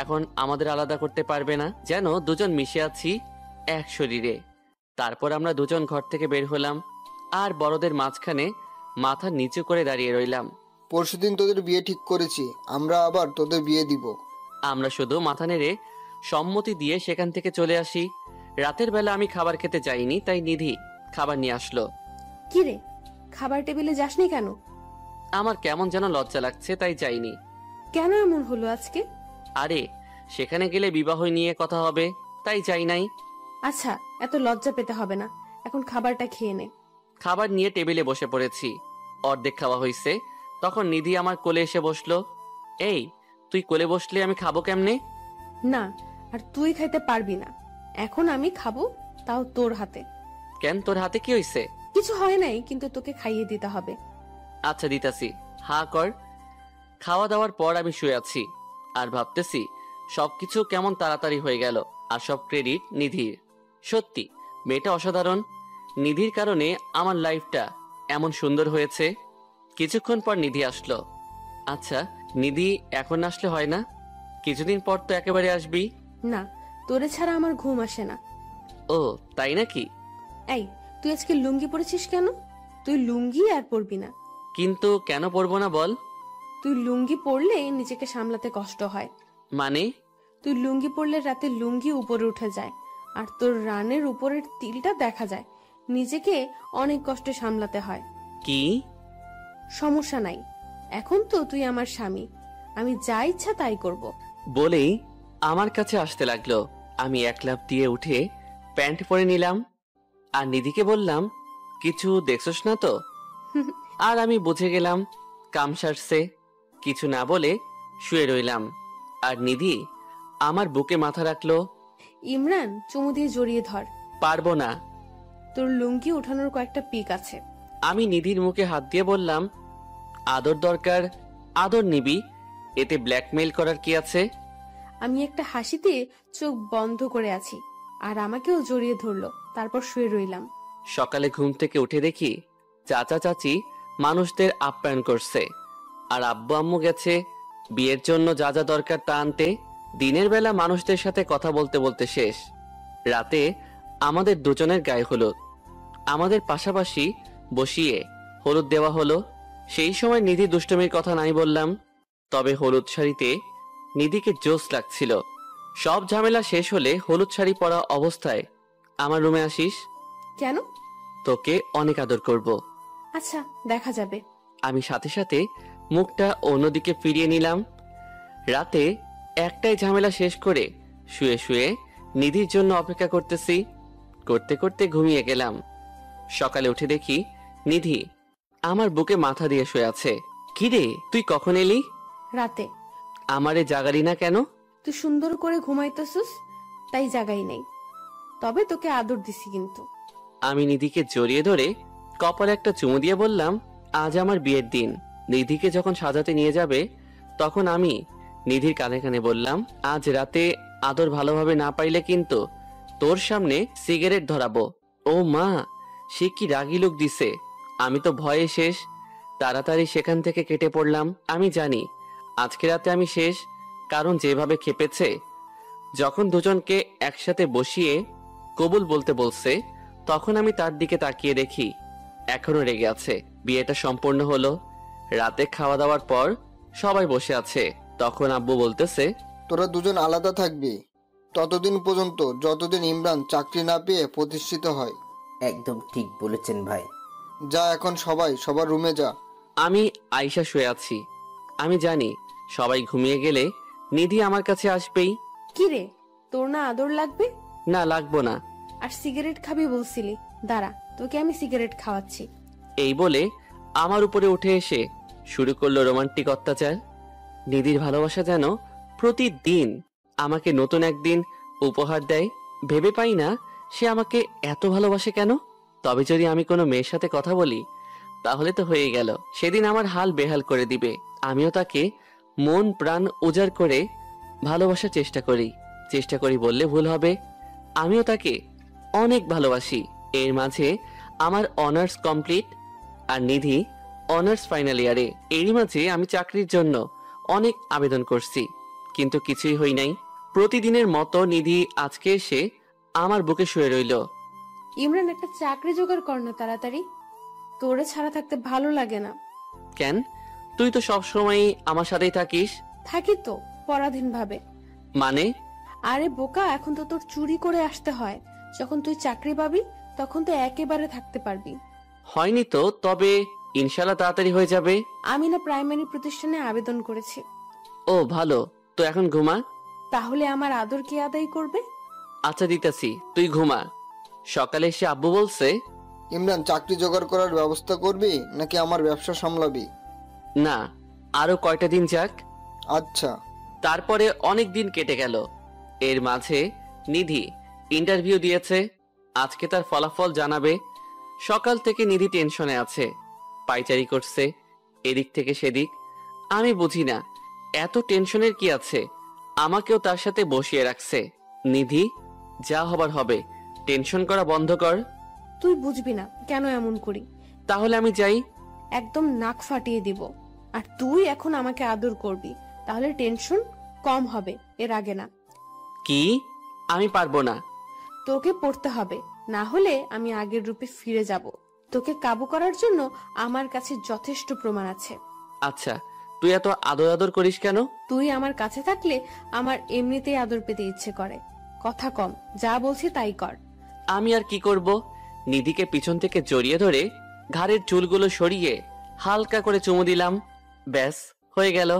এখন আমাদের আলাদা করতে পারবে না, যেন দুজন মিশে আছি এক শরীরে। তারপর আমরা দুজন ঘর থেকে বের হলাম, আর বড়দের মাঝখানে মাথা নিচু করে দাঁড়িয়ে রইলাম। পরশুদিন তোদের বিয়ে ঠিক করেছি, আমরা আবার তোদের বিয়ে দিব। আমরা শুধু মাথা নেড়ে সম্মতি দিয়ে সেখান থেকে চলে আসি। রাতের বেলা আমি খাবার খেতে যাইনি, তাই নিধি খাবার নিয়ে আসলো। কি রে, খাবার টেবিলে যাসনি কেন? আমার কেমন যেন লজ্জা লাগছে, তাই যাইনি। কেন এমন হলো আজকে? আরে সেখানে গেলে বিবাহ নিয়ে কথা হবে, তাই যাই নাই। আচ্ছা, এত লজ্জা পেতে হবে না, এখন খাবারটা খেয়ে নে। খাবার নিয়ে টেবিলে বসে পড়েছি। অর্ধেক খাওয়া হয়েছে, তখন নিধি আমার কোলে এসে বসলো। এই, তুই কোলে বসলে আমি খাবো কেমনে? না, আর তুই খাইতে পারবি না, এখন আমি খাবো, তাও তোর হাতে। কেন, তোর হাতে কি হয়েছে? কিছু হয় নাই, কিন্তু তোকে খাইয়ে দিতে হবে। আচ্ছা দিতাছি, হা কর। খাওয়া দাওয়ার পর আমি শুয়ে আছি আর ভাবতেছি সবকিছু কেমন তাড়াতাড়ি হয়ে গেল, আর সব ক্রেডিট নিধির। সত্যি মেয়েটা অসাধারণ। নিধির কারণে আমার লাইফটা এমন সুন্দর হয়েছে। কিছুক্ষণ পর নিধি আসলো। আচ্ছা নিধি এখন আসলে হয় না? কিছুদিন পর তো একেবারে আসবি। না, তোরে ছাড়া আমার ঘুম আসে না। ও তাই নাকি? এই, তুই আজকে লুঙ্গি পরেছিস কেন? তুই লুঙ্গি আর পরবি না। কিন্তু কেন পরবো না বল? তুই লুঙ্গি পরলে নিজেকে সামলাতে কষ্ট হয়। মানে? তুই লুঙ্গি পরলে রাতে লুঙ্গি উপরে উঠে যায়, আর তোর রানের উপরের তিলটা দেখা যায়, নিজেকে অনেক কষ্টে সামলাতে হয়। কি? সমস্যা নাই, এখন তো তুই আমার স্বামী, আমি যা ইচ্ছা তাই করব। বলেই আমার কাছে আসতে লাগলো। আমি এক লাফ দিয়ে উঠে প্যান্ট পরে নিলাম আর নিধিকে বললাম, কিছু দেখছস না তো? আর আমি বুঝে গেলাম কাম সারছে। কিছু না বলে শুয়ে রইলাম, আর নিধি আমার বুকে মাথা রাখলো। ইমরান, চুমু দিয়ে জড়িয়ে ধর। পারবো না। তোর লুঙ্গি উঠানোর কয়েকটা পিক আছে। আমি নিধির মুখে হাত দিয়ে বললাম, আদর দরকার, আদর নিবি, এতে ব্ল্যাকমেইল করার কি আছে? আমি একটা হাসিতে চোখ বন্ধ করে আছি, আর আমাকেও জড়িয়ে ধরলো, তারপর শুয়ে রইলাম। সকালে ঘুম থেকে উঠে দেখি চাচা চাচি মানুষদের আপ্যায়ন করছে, আর আব্বু আম্মু গেছে বিয়ের জন্য যা যা দরকার তা আনতে। দিনের বেলা মানুষদের সাথে কথা বলতে বলতে শেষ। রাতে আমাদের দুজনের গায়ে হলুদ। আমাদের পাশাপাশি বসিয়ে হলুদ দেওয়া হলো। সেই সময় নিধি দুষ্টমির কথা নাই বললাম, তবে হলুদ শাড়িতে নিধিকে জোশ লাগছিল। সব ঝামেলা শেষ হলে হলুদ শাড়ি পরা অবস্থায় আমার রুমে আসিস। কেন? তোকে অনেক আদর করব। আচ্ছা, দেখা যাবে। আমি সাথে সাথে মুখটা অন্যদিকে ফিরিয়ে নিলাম। রাতে একটাই ঝামেলা শেষ করে শুয়ে শুয়ে নিধির জন্য অপেক্ষা করতেছি। করতে করতে ঘুমিয়ে গেলাম। সকালে উঠে দেখি নিধি আমার বুকে মাথা দিয়ে শুয়ে আছে। কিরে, তুই কখন এলি? রাতে। আমারে জাগালি না কেন? তুই সুন্দর করে ঘুমাইতেছিস, তাই জাগাই নেই, তবে তোকে আদর দিছি কিন্তু। আমি নিধিকে জড়িয়ে ধরে কপালে একটা চুমু দিয়ে বললাম, আজ আমার বিয়ের দিন। নিধিকে যখন সাজাতে নিয়ে যাবে তখন আমি নিধির কানে কানে বললাম, আজ রাতে আদর ভালোভাবে না পাইলে কিন্তু তোর সামনে সিগারেট ধরাবো। ও মা, সে কি রাগি লোক দিছে! আমি তো ভয়ে শেষ। তাড়াতাড়ি সেখান থেকে কেটে পড়লাম। আমি জানি আজকে রাতে আমি শেষ, কারণ যেভাবে খেপেছে। যখন দুজনকে একসাথে বসিয়ে কবুল বলতে বলছে, তখন আমি তার দিকে তাকিয়ে দেখি এখনো রেগে আছে। বিয়েটা সম্পূর্ণ হলো। রাতে খাওয়া দাওয়ার পর সবাই বসে আছে। তখন আব্বু বলতেছে, তোরা দুজন আলাদা থাকবি ততদিন পর্যন্ত যতদিন ইমরান চাকরি না পেয়ে প্রতিষ্ঠিত হয়। একদম ঠিক বলেছেন ভাই। যা, এখন সবাই সবার রুমে যা। আমি আয়শা শুয়ে আছি। আমি জানি সবাই ঘুমিয়ে গেলে নিধি আমার কাছে আসবেই। কি রে, তোর না আদর লাগবে? না, লাগবো না। আর সিগারেট খাবি বলছিলি, দাঁড়া, তোকে আমি সিগারেট খাওয়াচ্ছি। এই বলে আমার উপরে উঠে এসে শুরু করলো রোমান্টিক অত্যাচার। নিধির ভালোবাসা যেন প্রতিদিন আমাকে নতুন একদিন উপহার দেয়। ভেবে পাই না সে আমাকে এত ভালোবাসে কেন। তবে যদি আমি কোনো মেয়ের সাথে কথা বলি তাহলে তো হয়ে গেল, সেদিন আমার হাল বেহাল করে দিবে। আমিও তাকে মন প্রাণ উজাড় করে ভালোবাসার চেষ্টা করি বললে ভুল হবে। আমিও তাকে অনেক ভালোবাসি। এর মাঝে আমার অনার্স কমপ্লিট, আর নিধি অনার্স ফাইনাল ইয়ারে। এরই মাঝে আমি চাকরির জন্য অনেক আবেদন করছি, কিন্তু কিছুই হই নাই। প্রতিদিনের মতো নিধি আজকে এসে আমার বুকে শুয়ে রইল। ইমরান, একটা চাকরি জোগাড় কর না তাড়াতাড়ি, তোরে ছাড়া থাকতে ভালো লাগে না। কেন? তুই তো সবসময় আমার সাথেই থাকিস। থাকি তো, পরাধীন ভাবে। মানে? আরে বোকা, এখন তো তোর চুরি করে আসতে হয়, যখন তুই চাকরি পাবি তখন তো একেবারে থাকতে পারবি। হয়নি তো, তবে ইনশাল্লাহ তাড়াতাড়ি হয়ে যাবে। আমি না প্রাইমারি প্রতিষ্ঠানে আবেদন করেছি। ও ভালো, তো এখন ঘুমা। তাহলে আমার আদর কে আদায় করবে? আচ্ছা দিতাছি, তুই ঘুমা। সকালে এসে আব্বু বলছে, ইমরান, চাকরি জোগাড় করার ব্যবস্থা করবি নাকি আমার ব্যবসা সামলাবি? না, আরো কয়টা দিন যাক। আচ্ছা। তারপরে অনেক দিন কেটে গেল। এর মাঝে নিধি ইন্টারভিউ দিয়েছে, আজকে তার ফলাফল জানাবে। সকাল থেকে নিধি টেনশনে আছে, পাইচারি করছে এদিক থেকে সেদিক। আমি বুঝি না এত টেনশনের কি আছে, আমাকেও তার সাথে বসিয়ে রাখছে। নিধি, যা হবার হবে, টেনশন করা বন্ধ কর। তুই বুঝবি না কেন এমন করি। তাহলে আমি যাই। একদম নাক ফাটিয়ে দিব। আর তুই এখন আমাকে আদর করবি, তাহলে টেনশন কম হবে, এর আগে না। কি? আমি পারবো না। তোকে পড়তে হবে, না হলে আমি আগের রূপে ফিরে যাব। তোকে কাবু করার জন্য আমার কাছে যথেষ্ট প্রমাণ আছে। আচ্ছা, তুই এত আদর আদর করিস কেন? তুই আমার কাছে থাকলে আমার এমনিতেই আদর পেতে ইচ্ছে করে। কথা কম, যা বলছি তাই কর। আমি আর কি করব? নিধিকে পিছন থেকে জড়িয়ে ধরে ঘাড়ের চুলগুলো সরিয়ে হালকা করে চুমু দিলাম। ব্যাস, হয়ে গেল।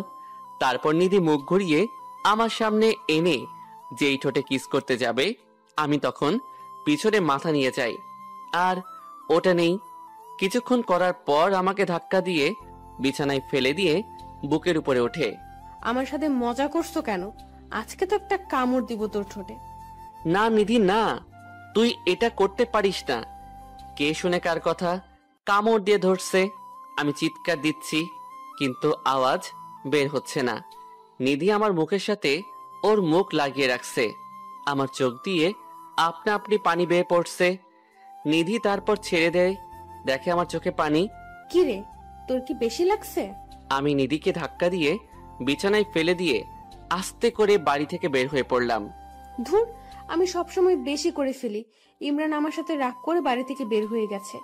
তারপর নিধি মুখ ঘুরিয়ে আমার সামনে এনে যেই ঠোঁটে কিস করতে যাবে, আমি তখন পিছনে মাথা নিয়ে যাই, আর ওটা নেই। কিছুক্ষণ করার পর আমাকে ধাক্কা দিয়ে বিছানায় ফেলে দিয়ে বুকের উপরে ওঠে। আমার সাথে মজা করছো কেন? আজকে তো একটা কামড় দিব তোর ঠোঁটে। না নিধি না, তুই এটা করতে পারিস না। কে শুনে কার কথা? কামড় দিয়ে ধরছে। আমি চিৎকার দিচ্ছি, কিন্তু আওয়াজ বের হচ্ছে না। নিধি আমার মুখের সাথে ওর মুখ লাগিয়ে রাখছে। আমার চোখ দিয়ে আপনা আপনি পানি বেয়ে পড়ছে। নিধি তারপর ছেড়ে দেয়, দেখে আমার চোখে পানি। কি রে, তোর কি বেশি লাগছে? আমি নিধিকে ধাক্কা দিয়ে বিছানায় ফেলে দিয়ে আস্তে করে বাড়ি থেকে বের হয়ে পড়লাম। ধুর, আমি সবসময় বেশি করে ফেলি। ইমরান আমার সাথে রাগ করে বাড়ি থেকে বের হয়ে গেছে।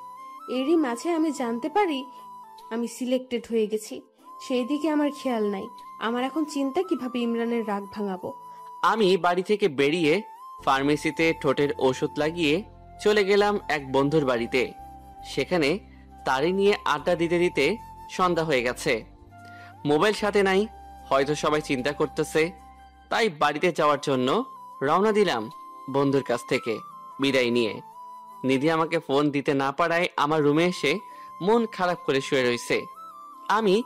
এরই মাঝে আমি জানতে পারি আমি সিলেক্টেড হয়ে গেছি। সেই দিকে আমার খেয়াল নাই। আমার এখন চিন্তা কিভাবে ইমরানের রাগ ভাঙাবো। আমি বাড়ি থেকে বেরিয়ে ফার্মেসিতে ঠোঁটের ওষুধ লাগিয়ে চলে গেলাম এক বন্ধুর বাড়িতে। সেখানে তারি নিয়ে আড্ডা দিতে দিতে সন্ধ্যা হয়ে গেছে। মোবাইল সাথে নাই, হয়তো সবাই চিন্তা করতেছে, তাই বাড়িতে যাওয়ার জন্য রওনা দিলাম বন্ধুর কাছ থেকে বিদায় নিয়ে। নিধি আমাকে ফোন দিতে না পারায় আমার রুমে এসে মন খারাপ করে শুয়ে রয়েছে। আমি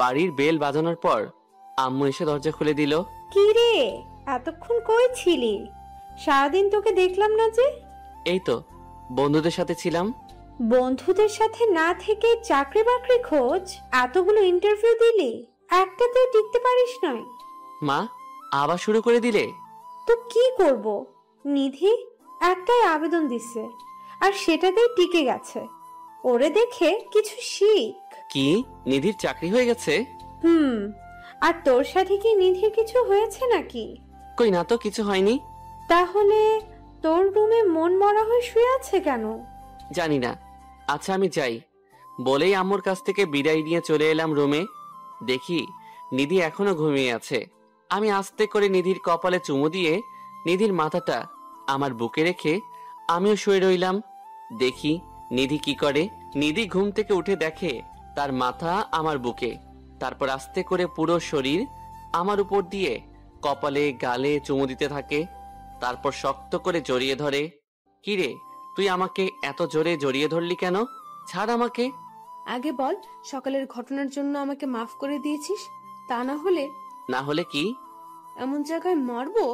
বাড়ির বেল বাজানোর পর আম্মু এসে দরজা খুলে দিল। কি রে, এতক্ষণ কই ছিলি? সারাদিন তোকে দেখলাম না যে। এই তো বন্ধুদের সাথে ছিলাম। বন্ধুদের সাথে না থেকে চাকরি বাকরি খোঁজ, এতগুলো ইন্টারভিউ দিলি, একটাতেও টিকতে পারিস নাই। মা, আবার শুরু করে দিলে? তো কি করব, নিধি একটাই আবেদন দিছে আর সেটাতেই টিকে গেছে। ওরে দেখে কিছু শিখ। কি, নিধির চাকরি হয়ে গেছে? আর তোর সাথে কি নিধির কিছু হয়েছে নাকি? কই না তো, কিছু হয়নি। তাহলে তোর রুমে মন মরা হয়ে শুয়ে আছে কেন? জানি না। আচ্ছা আমি যাই বলেই আম্মুর কাছ থেকে বিদায় নিয়ে চলে এলাম রুমে। দেখি নিধি এখনো ঘুমিয়ে আছে। আমি আস্তে করে নিধির কপালে চুমু দিয়ে নিধির মাথাটা আমার বুকে রেখে আমিও শুয়ে রইলাম। দেখি নিধি কি করে। নিধি ঘুম থেকে উঠে দেখে তার মাথা আমার বুকে, তারপর আস্তে করে পুরো শরীর আমার উপর দিয়ে কপালে গালে চুমু দিতে থাকে। তারপর শক্ত করে জড়িয়ে ধরে। কিরে, তুই আমাকে এত জোরে জড়িয়ে ধরলি কেন? ছাড় আমাকে। আগে বল, সকালের ঘটনার জন্য আমাকে মাফ করে দিয়েছিস? তা না হলে? না হলে কি? এমন জায়গায় মারবো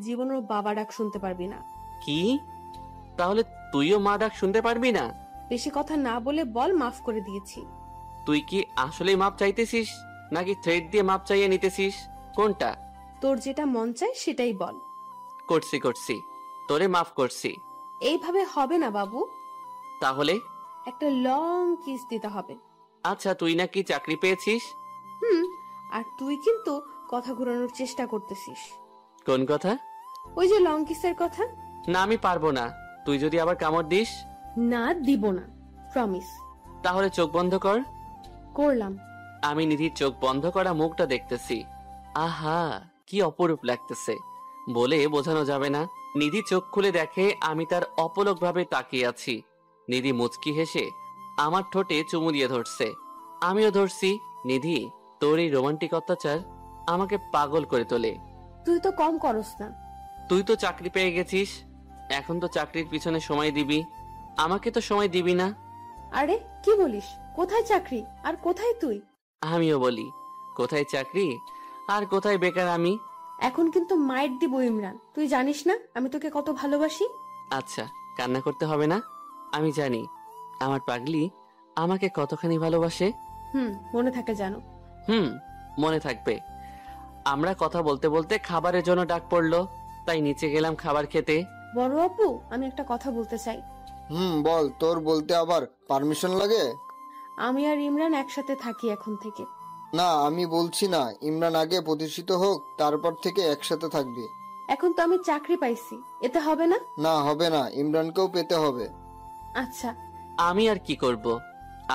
জীবনের বাবা ডাক শুনতে পারবি না। কি? তাহলে তুইও মা ডাক শুনতে পারবি না? বেশি কথা না বলে বল মাফ করে দিয়েছি। তুই কি আসলেই মাপ চাইতেছিস নাকি থ্রেড দিয়ে মাপ চাইয়ে নিতেছিস? কোনটা? তোর যেটা মন চায় সেটাই বল। করছি, তোরে মাফ করছি। এইভাবে হবে না বাবু। তাহলে? একটা লং কিস দিতে হবে। আচ্ছা, তুই নাকি চাকরি পেয়েছিস? আর তুই কিন্তু কথা ঘুরানোর চেষ্টা করতেছিস। কোন কথা? ওই যে লং কিসের কথা। না, আমি পারবো না। তুই যদি আবার কামড় দিস? না, দিব না, প্রমিস। তাহলে চোখ বন্ধ কর। করলাম। আমি নিধির চোখ বন্ধ করা মুখটা দেখতেছি। আহা, কি অপরূপ লাগতেছে, বলে বোঝানো যাবে না। নিধি চোখ খুলে দেখে আমি তার অপলকভাবে তাকিয়ে আছি। নিধি মুচকি হেসে আমার ঠোঁটে চুমু দিয়ে ধরছে, আমিও ধরছি। নিধি, তোর এই রোমান্টিক অত্যাচার আমাকে পাগল করে তোলে। তুই তো কম করস না। তুই তো চাকরি পেয়ে গেছিস, এখন তো চাকরির পিছনে সময় দিবি, আমাকে তো সময় দিবি না। আরে কি বলিস? কোথায় চাকরি আর কোথায় তুই? আমিও বলি, কোথায় চাকরি আর কোথায় বেকার আমি। এখন কিন্তু মাইট দিব ইমরান, তুই জানিস না আমি তোকে কত ভালোবাসি। আচ্ছা, কান্না করতে হবে না, আমি জানি আমার পাগলি আমাকে কতখানি ভালোবাসে। মনে থাকে জানো। মনে থাকবে। আমরা কথা বলতে বলতে খাবারের জন্য ডাক পড়লো, তাই নিচে গেলাম খাবার খেতে। বড় আপু, আমি একটা কথা বলতে চাই। বল, তোর বলতে আবার পারমিশন লাগে? আমি আর ইমরান একসাথে থাকি এখন থেকে। না, আমি বলছি না, ইমরান আগে প্রতিষ্ঠিত হোক, তারপর থেকে একসাথে থাকবে। এখন তো আমি চাকরি পাইছি, এতে হবে না? না, হবে না, ইমরানকেও পেতে হবে। আচ্ছা। আমি আর কি করব,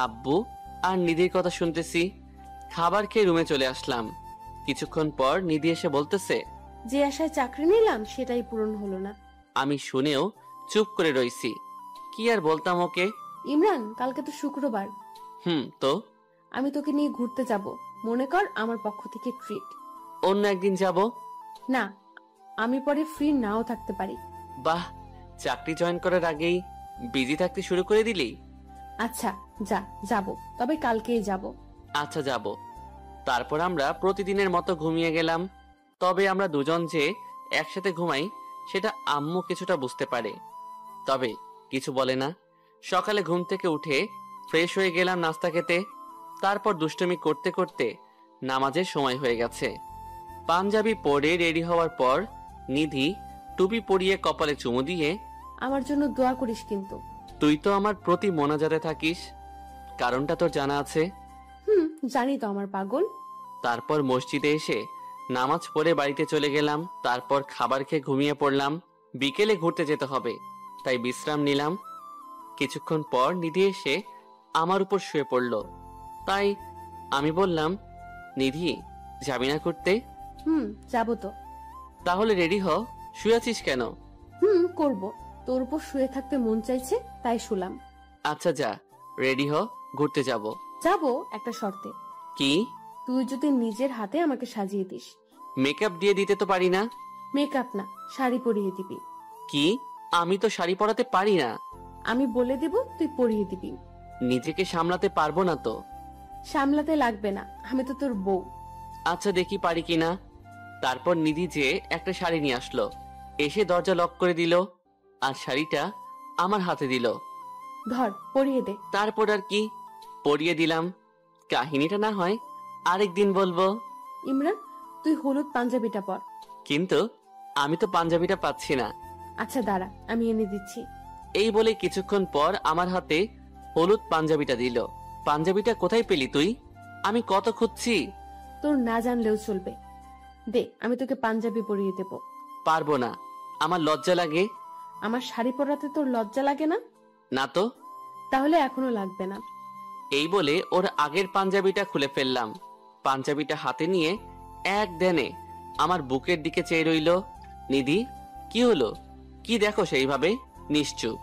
আব্বু আর নিধির কথা শুনতেছি। খাবার খেয়ে রুমে চলে আসলাম। কিছুক্ষণ পর নিধি এসে বলতেছে, যে আশায় চাকরি নিলাম সেটাই পূরণ হলো না। আমি শুনেও চুপ করে রইছি। কি আর বলতাম ওকে। ইমরান, কালকে তো শুক্রবার। তো আমি তোকে নিয়ে ঘুরতে যাব, মনে কর আমার পক্ষ থেকে ট্রিট। অন্য একদিন যাব। না, আমি পরে ফ্রি নাও থাকতে পারি। বাহ, চাকরি জয়েন করার আগেই বিজি থাকতে শুরু করে দিলি। আচ্ছা যাব, তবে কালকেই যাব। আচ্ছা, যাব। তারপর আমরা প্রতিদিনের মতো ঘুমিয়ে গেলাম। তবে আমরা দুজন যে একসাথে ঘুমাই সেটা আম্মু কিছুটা বুঝতে পারে, তবে কিছু বলে না। সকালে ঘুম থেকে উঠে ফ্রেশ হয়ে গেলাম নাস্তা খেতে। তারপর দুষ্টুমি করতে করতে নামাজের সময় হয়ে গেছে। পাঞ্জাবি পরে রেডি হওয়ার পর নিধি টুপি পরিয়ে কপালে চুমু দিয়ে, আমার জন্য দোয়া করিস কিন্তু। তুই তো আমার প্রতি মোনাজাতে থাকিস, কারণটা তোর জানা আছে। জানি তো আমার পাগল। তারপর মসজিদে এসে নামাজ পড়ে বাড়িতে চলে গেলাম। তারপর খাবার খেয়ে ঘুমিয়ে পড়লাম। বিকেলে ঘুরতে যেতে হবে, তাই বিশ্রাম নিলাম। কিছুক্ষণ পর নিধি এসে আমার উপর শুয়ে পড়ল, তাই আমি বললাম, নিধি যাবি না ঘুরতে? যাবো তো। তাহলে রেডি হ, শুয়ে আছিস কেন? করব, তোর উপর শুয়ে থাকতে মন চাইছে তাই শুলাম। আচ্ছা যা, রেডি হ, ঘুরতে যাব। যাবো একটা শর্তে। কি? তুই যদি নিজের হাতে আমাকে সাজিয়ে দিস। মেকআপ দিয়ে দিতে তো পারি না। মেকআপ না, শাড়ি পরিয়ে দিবি। কি? আমি তো শাড়ি পরাতে পারি না। আমি বলে দেব, তুই পরিয়ে দিবি। নিজেকে সামলাতে পারবো না তো। সামলাতে লাগবে না, আমি তো তোর বউ। আচ্ছা, দেখি পারি কিনা। তারপর নিধি যে একটা শাড়ি নিয়ে আসলো, এসে দরজা লক করে দিল আর শাড়িটা আমার হাতে দিল। ধর, পরিয়ে দে। তারপর আর কি, পরিয়ে দিলাম। কাহিনীটা না হয় আরেকদিন বলবো। ইমরান, তুই হলুদ পাঞ্জাবিটা পর। কিন্তু আমি তো পাঞ্জাবিটা পাচ্ছি না। আচ্ছা দাঁড়া, আমি এনে দিচ্ছি। এই বলে কিছুক্ষণ পর আমার হাতে হলুদ পাঞ্জাবিটা দিল। পাঞ্জাবিটা কোথায় পেলি তুই? আমি কত খুঁজছি। তোর না জানলেও চলবে, দে, আমি তোকে পাঞ্জাবি পরিয়ে দেব। পারবো না, আমার লজ্জা লাগে। আমার শাড়ি পরাতে তোর লজ্জা লাগে না? না তো। তাহলে এখনো লাগবে না। এই বলে ওর আগের পাঞ্জাবিটা খুলে ফেললাম। পাঞ্জাবিটা হাতে নিয়ে এক ধ্যানে আমার বুকের দিকে চেয়ে রইল। নিধি, কি হলো? কি দেখো সেইভাবে? নিশ্চুপ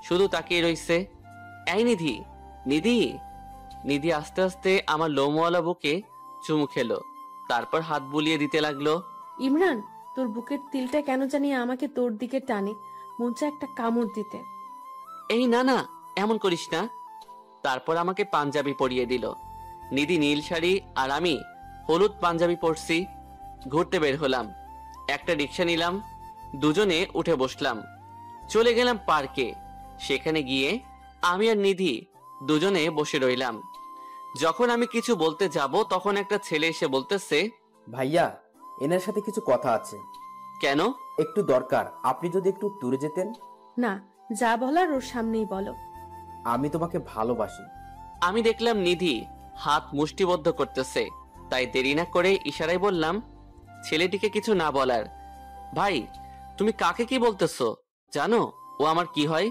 শুধু তাকিয়ে রইছে। এই নিধি, নিধি। নিধি আস্তে আস্তে আমার লোমওয়ালা বুকে চুমু খেলো, তারপর হাত বুলিয়ে দিতে লাগলো। ইমরান, তোর বুকের তিলটা কেন জানি আমাকে তোর দিকে টানে, মন চায় একটা কামড় দিতে। এই না না, এমন করিস না। তারপর আমাকে পাঞ্জাবি পরিয়ে দিল। নিধি নীল শাড়ি আর আমি হলুদ পাঞ্জাবি পরছি। ঘুরতে বের হলাম। একটা রিক্সা নিলাম, দুজনে উঠে বসলাম। চলে গেলাম পার্কে। সেখানে গিয়ে আমি আর নিধি দুজনে বসে রইলাম। যখন আমি কিছু বলতে যাব তখন একটা ছেলে এসে বলতেছে, ভাইয়া, এনার সাথে কিছু কথা আছে। কেন? একটু দরকার, আপনি যদি একটু দূরে যেতেন। না, যা বলার ওর সামনেই বলো। আমি তোমাকে ভালোবাসি। আমি দেখলাম নিধি হাত মুষ্টিবদ্ধ করতেছে, তাই দেরি না করে ইশারায় বললাম ছেলেটিকে কিছু না বলার। ভাই, তুমি কাকে কি বলতেছো? জানো ও আমার কি হয়?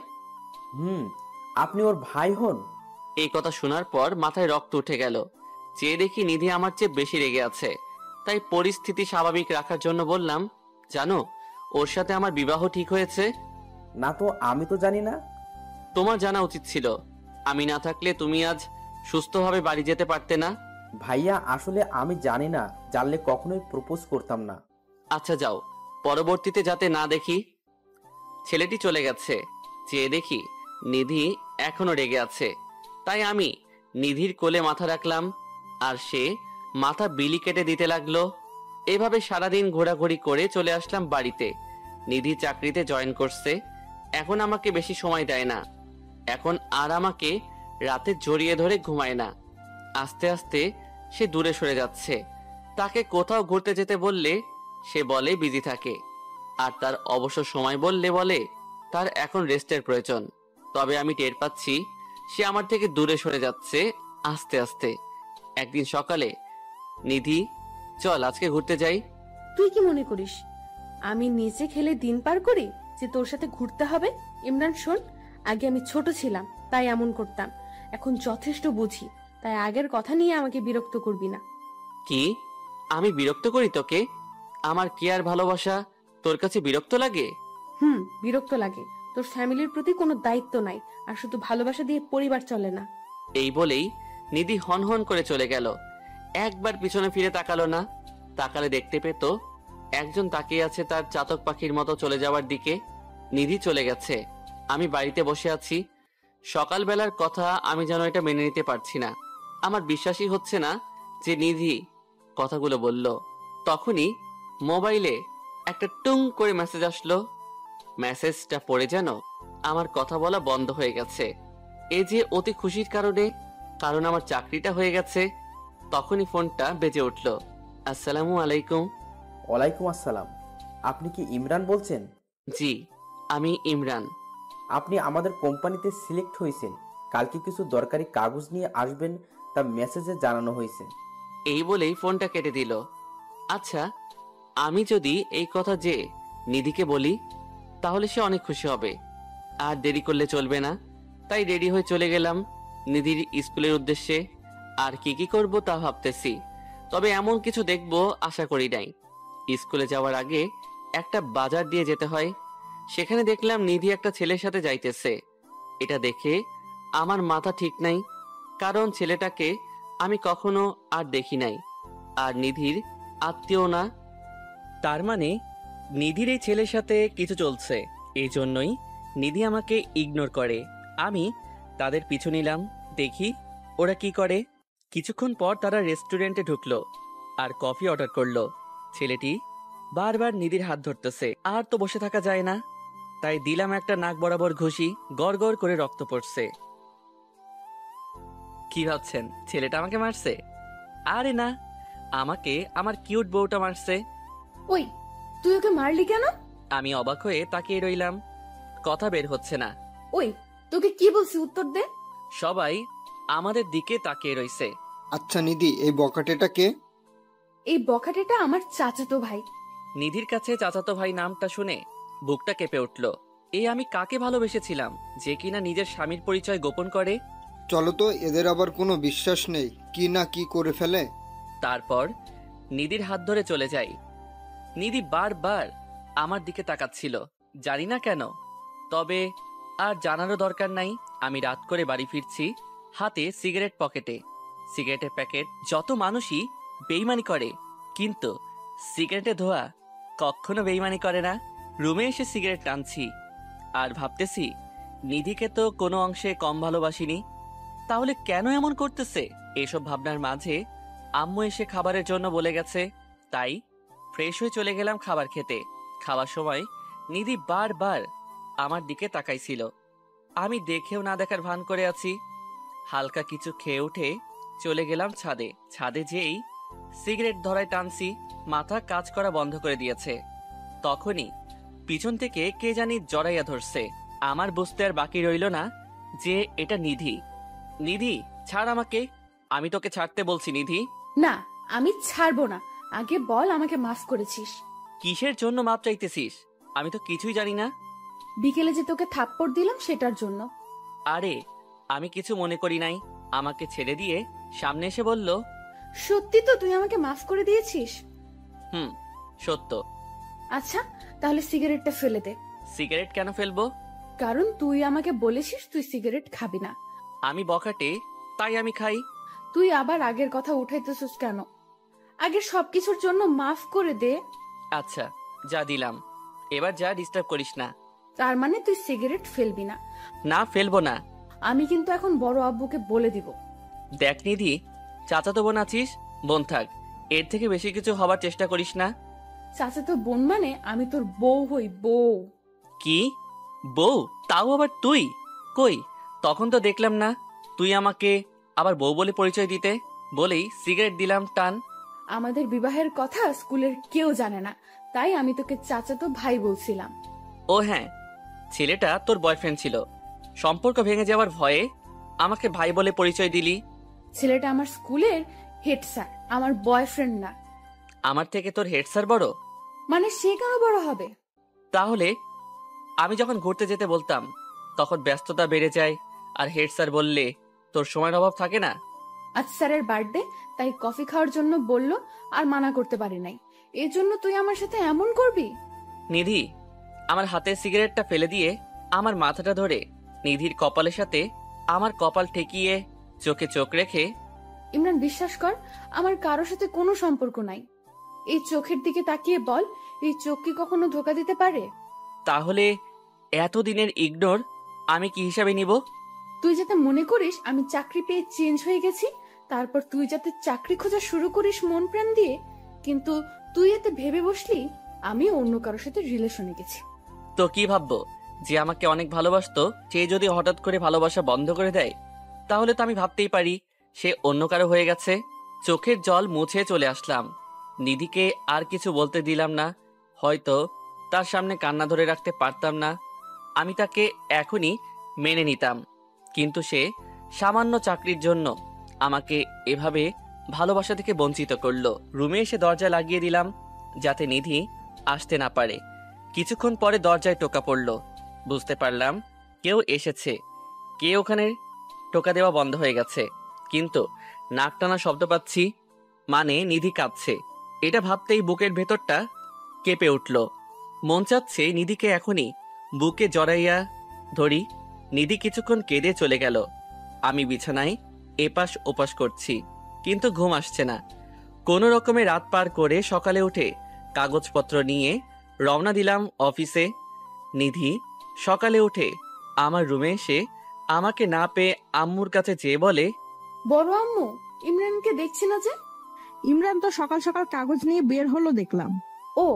আপনি ওর ভাই হন? এই কথা শোনার পর মাথায় রক্ত উঠে গেল। চেয়ে দেখি নিধি আমার চেয়ে বেশি রেগে আছে, তাই পরিস্থিতি স্বাভাবিক রাখার জন্য বললাম, জানো ওর সাথে আমার বিবাহ ঠিক হয়েছে? না তো, আমি তো জানি না। তোমার জানা উচিত ছিল। আমি না থাকলে তুমি আজ সুস্থভাবে বাড়ি যেতে পারতে না। ভাইয়া, আসলে আমি জানি না, জানলে কখনোই প্রপোজ করতাম না। আচ্ছা যাও, পরবর্তীতে যাতে না দেখি। ছেলেটি চলে গেছে। চেয়ে দেখি নিধি এখনো রেগে আছে। তাই আমি নিধির কোলে মাথা রাখলাম, আর সে মাথা বিলি কেটে দিতে লাগলো। এভাবে সারাদিন ঘোরাঘুরি করে চলে আসলাম বাড়িতে। নিধি চাকরিতে জয়েন করছে, এখন আমাকে বেশি সময় দেয় না। এখন আর আমাকে রাতে জড়িয়ে ধরে ঘুমায় না। আস্তে আস্তে সে দূরে সরে যাচ্ছে। তাকে কোথাও ঘুরতে যেতে বললে সে বলে বিজি থাকে, আর তার অবসর সময় বলে তার এখন রেস্টের প্রয়োজন। তবে আমি টের পাচ্ছি সে আমার থেকে দূরে সরে যাচ্ছে আস্তে আস্তে। একদিন সকালে, নিধি চল আজকে ঘুরতে যাই। তুই কি মনে করিস আমি নিচে খেলে দিন পার করি যে তোর সাথে ঘুরতে হবে? ইমরান শোন, আগে আমি ছোট ছিলাম তাই এমন করতাম, এখন যথেষ্ট বুঝি, তাই আগের কথা নিয়ে আমাকে বিরক্ত করবি না। কি আমি বিরক্ত করি তোকে? আমার কি আর ভালোবাসা তোর কাছে বিরক্ত লাগে? বিরক্ত লাগে। তোর ফ্যামিলির প্রতি কোনো দায়িত্ব নাই, আর শুধু ভালোবাসা দিয়ে পরিবার চলে না। এই বলেই নিধি হন করে চলে গেল। একবার পিছনে ফিরে তাকালো না। তাকালে দেখতে পেত একজন তাকিয়ে আছে তার চাতক পাখির মতো চলে যাওয়ার দিকে। নিধি চলে গেছে। আমি বাড়িতে বসে আছি। সকালবেলার কথা আমি যেন এটা মেনে নিতে পারছি না। আমার বিশ্বাসই হচ্ছে না যে নিধি কথাগুলো বলল। তখনই মোবাইলে একটা টুং করে মেসেজ আসলো। মেসেজটা পড়ে যেন আমার কথা বলা বন্ধ হয়ে গেছে। এই যে অতি খুশির কারণ আমার চাকরিটা হয়ে গেছে। তখনই ফোনটা বেজে উঠল। আসসালামু আলাইকুম। ওয়ালাইকুম আসসালাম। আপনি কি ইমরান বলছেন? জি, আমি ইমরান। আপনি আমাদের কোম্পানিতে সিলেক্ট হয়েছেন। কালকে কিছু দরকারি কাগজ নিয়ে আসবেন, তা মেসেজে জানানো হয়েছে। এই বলেই ফোনটা কেটে দিল। আচ্ছা, আমি যদি এই কথা যে নিধিকে বলি তাহলে সে অনেক খুশি হবে, আর দেরি করলে চলবে না। তাই রেডি হয়ে চলে গেলাম নিধির স্কুলের উদ্দেশ্যে। আর কি করব তা ভাবতেছি, তবে এমন কিছু দেখবো আশা করি নাই। স্কুলে যাওয়ার আগে একটা বাজার দিয়ে যেতে হয়। সেখানে দেখলাম নিধি একটা ছেলের সাথে যাইতেছে। এটা দেখে আমার মাথা ঠিক নাই, কারণ ছেলেটাকে আমি কখনো আর দেখি নাই, আর নিধির আত্মীয় না। তার মানে নিধির এই ছেলের সাথে কিছু চলছে। এই জন্যই নিধি আমাকে ইগনোর করে। আমি তাদের পিছু নিলাম, দেখি ওরা কি করে। কিছুক্ষণ পর তারা রেস্টুরেন্টে ঢুকলো আর কফি অর্ডার করলো। ছেলেটি বারবার নিধির হাত ধরতেছে, আর তো বসে থাকা যায় না। তাই দিলাম একটা নাক বরাবর ঘুষি, গড় গড় করে রক্ত পড়ছে। কি ভাবছেন ছেলেটা আমাকে মারছে? আরে না, আমাকে আমার কিউট বউটা মারছে। ওই, তুই ওকে মারলি কেন? আমি অবাক হয়ে তাকিয়ে রইলাম, কথা বের হচ্ছে না। ওই, তোকে কি বলছি উত্তর দে। সবাই আমাদের দিকে তাকিয়ে রইছে। আচ্ছা নিধি, এই বকাটেটা কে? এই বখাটেটা আমার চাচাতো ভাই। নিধির কাছে চাচাতো ভাই নামটা শুনে বুকটা কেঁপে উঠল। এই আমি কাকে ভালোবেসেছিলাম যে কিনা নিজের স্বামীর পরিচয় গোপন করে? চলো তো, এদের আবার কোনো বিশ্বাস নেই, কি না কি করে ফেলে। তারপর নিধির হাত ধরে চলে যাই। নিধি বারবার আমার দিকে তাকাচ্ছিল, জানি না কেন। তবে আর জানারও দরকার নাই। আমি রাত করে বাড়ি ফিরছি, হাতে সিগারেট পকেটে। সিগারেটের প্যাকেট। যত মানুষই বেইমানি করে, কিন্তু সিগারেটে ধোয়া কখনো বেইমানি করে না। রুমে এসে সিগারেট টানছি আর ভাবতেছি নিধিকে তো কোনো অংশে কম ভালোবাসিনি, তাহলে কেন এমন করতেছে? এসব ভাবনার মাঝে আম্মু এসে খাবারের জন্য বলে গেছে, তাই ফ্রেশ হয়ে চলে গেলাম খাবার খেতে। খাওয়ার সময় নিধি বারবার আমার দিকে তাকাইছিল। আমি দেখেও না দেখার ভান করে আছি। হালকা কিছু খেয়ে উঠে চলে গেলাম ছাদে। ছাদে যেই সিগারেট ধরায় টানছি, মাথা কাজ করা বন্ধ করে দিয়েছে। তখনই পিছন থেকে কে জানি জড়াইয়া ধরছে। আমার বুঝতে আর বাকি রইল না যে এটা নিধি। নিধি ছাড় আমাকে, আমি তোকে ছাড়তে বলছি। নিধি না, আমি ছাড়বো না। আগে বল আমাকে মাফ করেছিস? কিসের জন্য মাপ চাইতেছিস? আমি তো কিছুই জানি না। বিকেলে যে তোকে থাপ্পড় দিলাম সেটার জন্য। আরে আমি কিছু মনে করি নাই। আমাকে ছেড়ে দিয়ে সামনে এসে বলল, সত্যি তো তুই আমাকে মাফ করে দিয়েছিস? সত্য। আচ্ছা তাহলে সিগারেটটা ফেলে দে। সিগারেট কেন ফেলবো? কারণ তুই আমাকে বলেছিস তুই সিগারেট খাবি না। আমি বখাটে, তাই আমি খাই। তুই আবার আগের কথা উঠাইতেছিস কেন? আগের সবকিছুর জন্য মাফ করে দে। আচ্ছা যা দিলাম, এবার যা, ডিস্টার্ব করিস না। তার মানে তুই সিগারেট ফেলবি না? না ফেলবো না। আমি কিন্তু এখন বড় আব্বুকে বলে দিব। দেখ নিধি, চাচাতো বোন আছিস, বোন থাক, এর থেকে বেশি কিছু হবার চেষ্টা করিস না। চাচাতো বোন মানে আমি তোর বউ হই, বউ। কি বউ? তাও আবার তুই? কই, তখন তো দেখলাম না তুই আমাকে আবার বউ বলে পরিচয় দিতে। বলেই সিগারেট দিলাম টান। আমাদের বিবাহের কথা স্কুলের কেউ জানে না, তাই আমি তোকে চাচাতো ভাই বলছিলাম। ও হ্যাঁ, ছেলেটা তোর বয়ফ্রেন্ড ছিল, সম্পর্ক ভেঙে যাওয়ার ভয়ে আমাকে ভাই বলে পরিচয় দিলি। ছেলেটা আমার স্কুলের হেড স্যার, আমার বয়ফ্রেন্ড না। আমার থেকে তোর হেড স্যার বড়? মানে সে কেন বড় হবে? তাহলে আমি যখন ঘুরতে যেতে বলতাম তখন ব্যস্ততা বেড়ে যায়, আর হেড স্যার বললে তোর সময়ের অভাব থাকে না। আজ স্যারের বার্থডে, তাই কফি খাওয়ার জন্য বললো, আর মানা করতে পারি নাই। এই জন্য তুই আমার সাথে এমন করবি? নিধি আমার হাতের সিগারেটটা ফেলে দিয়ে আমার মাথাটা ধরে নিধির কপালের সাথে আমার কপাল ঠেকিয়ে চোখে চোখ রেখে, ইমরান বিশ্বাস কর, আমার কারোর সাথে কোনো সম্পর্ক নাই। এই চোখের দিকে তাকিয়ে বল, এই চোখ কি কখনো ধোকা দিতে পারে? তাহলে এতদিনের ইগনোর আমি কি হিসাবে নিব? তুই যাতে মনে করিস আমি চাকরি পেয়ে চেঞ্জ হয়ে গেছি, তারপর তুই যাতে চাকরি খোঁজা শুরু করিস মন প্রাণ দিয়ে, কিন্তু তুই এতে ভেবে বসলি আমি অন্য কারোর সাথে রিলেশনে গেছি। তো কি ভাববো, যে আমাকে অনেক ভালোবাসতো সে যদি হঠাৎ করে ভালোবাসা বন্ধ করে দেয়, তাহলে তো আমি ভাবতেই পারি সে অন্য কারো হয়ে গেছে। চোখের জল মুছে চলে আসলাম। নিধিকে আর কিছু বলতে দিলাম না, হয়তো তার সামনে কান্না ধরে রাখতে পারতাম না। আমি তাকে এখনই মেনে নিতাম, কিন্তু সে সামান্য চাকরির জন্য আমাকে এভাবে ভালোবাসা থেকে বঞ্চিত করলো। রুমে এসে দরজা লাগিয়ে দিলাম যাতে নিধি আসতে না পারে। কিছুক্ষণ পরে দরজায় টোকা পড়লো, বুঝতে পারলাম কেউ এসেছে। কে ওখানে? টোকা দেওয়া বন্ধ হয়ে গেছে, কিন্তু নাক টানা শব্দ পাচ্ছি, মানে নিধি কাঁদছে। এটা ভাবতেই বুকের ভেতরটা কেঁপে উঠল। মন চাচ্ছে নিধিকে এখনই বুকে জড়াইয়া ধরি। নিধি কিছুক্ষণ কেঁদে চলে গেল। আমি বিছানায় এপাশ ওপাশ করছি, কিন্তু ঘুম আসছে না। কোনো রকমে রাত পার করে সকালে উঠে কাগজপত্র নিয়ে রওনা দিলাম অফিসে। নিধি সকালে উঠে আমার রুমে এসে আমাকে না পেয়ে আম্মুর কাছে যেয়ে বলে, বড় আম্মু, ইমরানকে দেখছি না যে? ইমরান তো সকাল সকাল কাগজ নিয়ে বের হলো দেখলাম। ও,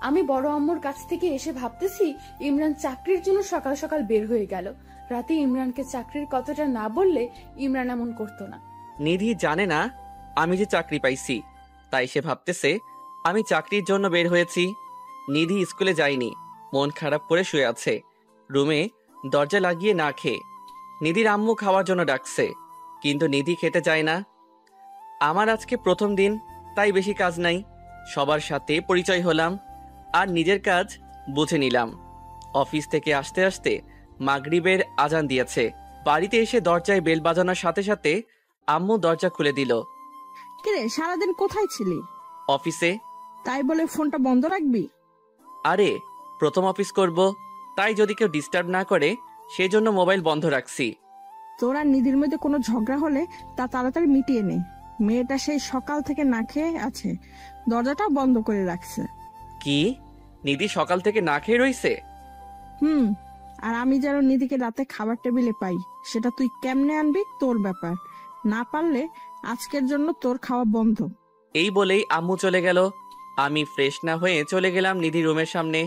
আমি বড় আম্মুর কাছ থেকে এসে ভাবতেছি ইমরান চাকরির জন্য সকাল সকাল বের হয়ে গেল। রাতে ইমরানকে চাকরির কথাটা না বললে ইমরান এমন করতো না। নিধি জানে না আমি যে চাকরি পাইছি, তাই সে ভাবতেছে আমি চাকরির জন্য বের হয়েছি। নিধি স্কুলে যায়নি, মন খারাপ করে শুয়ে আছে রুমে দরজা লাগিয়ে না খেয়ে। নিধির আম্মু খাওয়ার জন্য ডাকছে, কিন্তু নিধি খেতে চায় না। আমার আজকে প্রথম দিন, তাই বেশি কাজ নাই। সবার সাথে পরিচয় হলাম আর নিজের কাজ বুঝে নিলাম। অফিস থেকে আসতে আসতে মাগরিবের আজান দিয়েছে। বাড়িতে এসে দরজায় বেল বাজানোর সাথে সাথে আম্মু দরজা খুলে দিল। কিরে, সারাদিন কোথায় ছিলি? অফিসে। তাই বলে ফোনটা বন্ধ রাখবি? আরে প্রথম অফিস করব, তাই যদি কেউ ডিস্টার্ব না করে সেই জন্য মোবাইল বন্ধ রাখছি। তোর আর নিধির মধ্যে কোনো ঝগড়া হলে তা তাড়াতাড়ি মিটিয়ে নে। মেয়েটা সেই সকাল থেকে না খেয়ে আছে, দরজাটাও বন্ধ করে রাখছে। কি, নিধি সকাল থেকে না খেয়ে রইছে? আর আমি যেন নিধিকে রাতে খাবার টেবিলে পাই, সেটা তুই কেমনে আনবি তোর ব্যাপার। না পারলে আজকের জন্য তোর খাওয়া বন্ধ। এই বলেই আম্মু চলে গেল। আমি ফ্রেশ না হয়ে চলে গেলাম নিধি রুমের সামনে।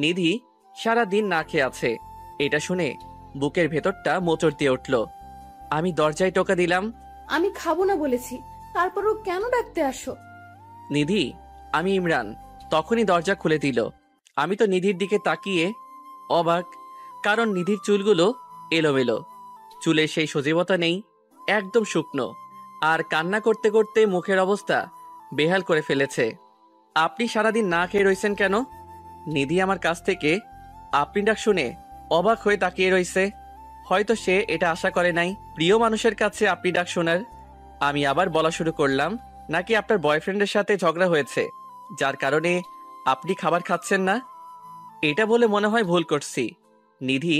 নিধি সারা দিন না খেয়ে আছে, এটা শুনে বুকের ভেতরটা মোচড় দিয়ে উঠল। আমি দরজায় টোকা দিলাম। আমি খাবো না বলেছি, তারপরও কেন ডাকতে আসো? নিধি, আমি ইমরান। তখনই দরজা খুলে দিল। আমি তো নিধির দিকে তাকিয়ে অবাক, কারণ নিধির চুলগুলো এলোমেলো, চুলের সেই সজীবতা নেই, একদম শুকনো, আর কান্না করতে করতে মুখের অবস্থা বেহাল করে ফেলেছে। আপনি সারাদিন না খেয়ে রয়েছেন কেন? নিধি আমার কাছ থেকে আপনি ডাক শুনে অবাক হয়ে তাকিয়ে রয়েছে। হয়তো সে এটা আশা করে নাই প্রিয় মানুষের কাছে আপনি ডাক শোনার। আমি আবার বলা শুরু করলাম, নাকি আপনার বয়ফ্রেন্ডের সাথে ঝগড়া হয়েছে, যার কারণে আপনি খাবার খাচ্ছেন না? এটা বলে মনে হয় ভুল করছি। নিধি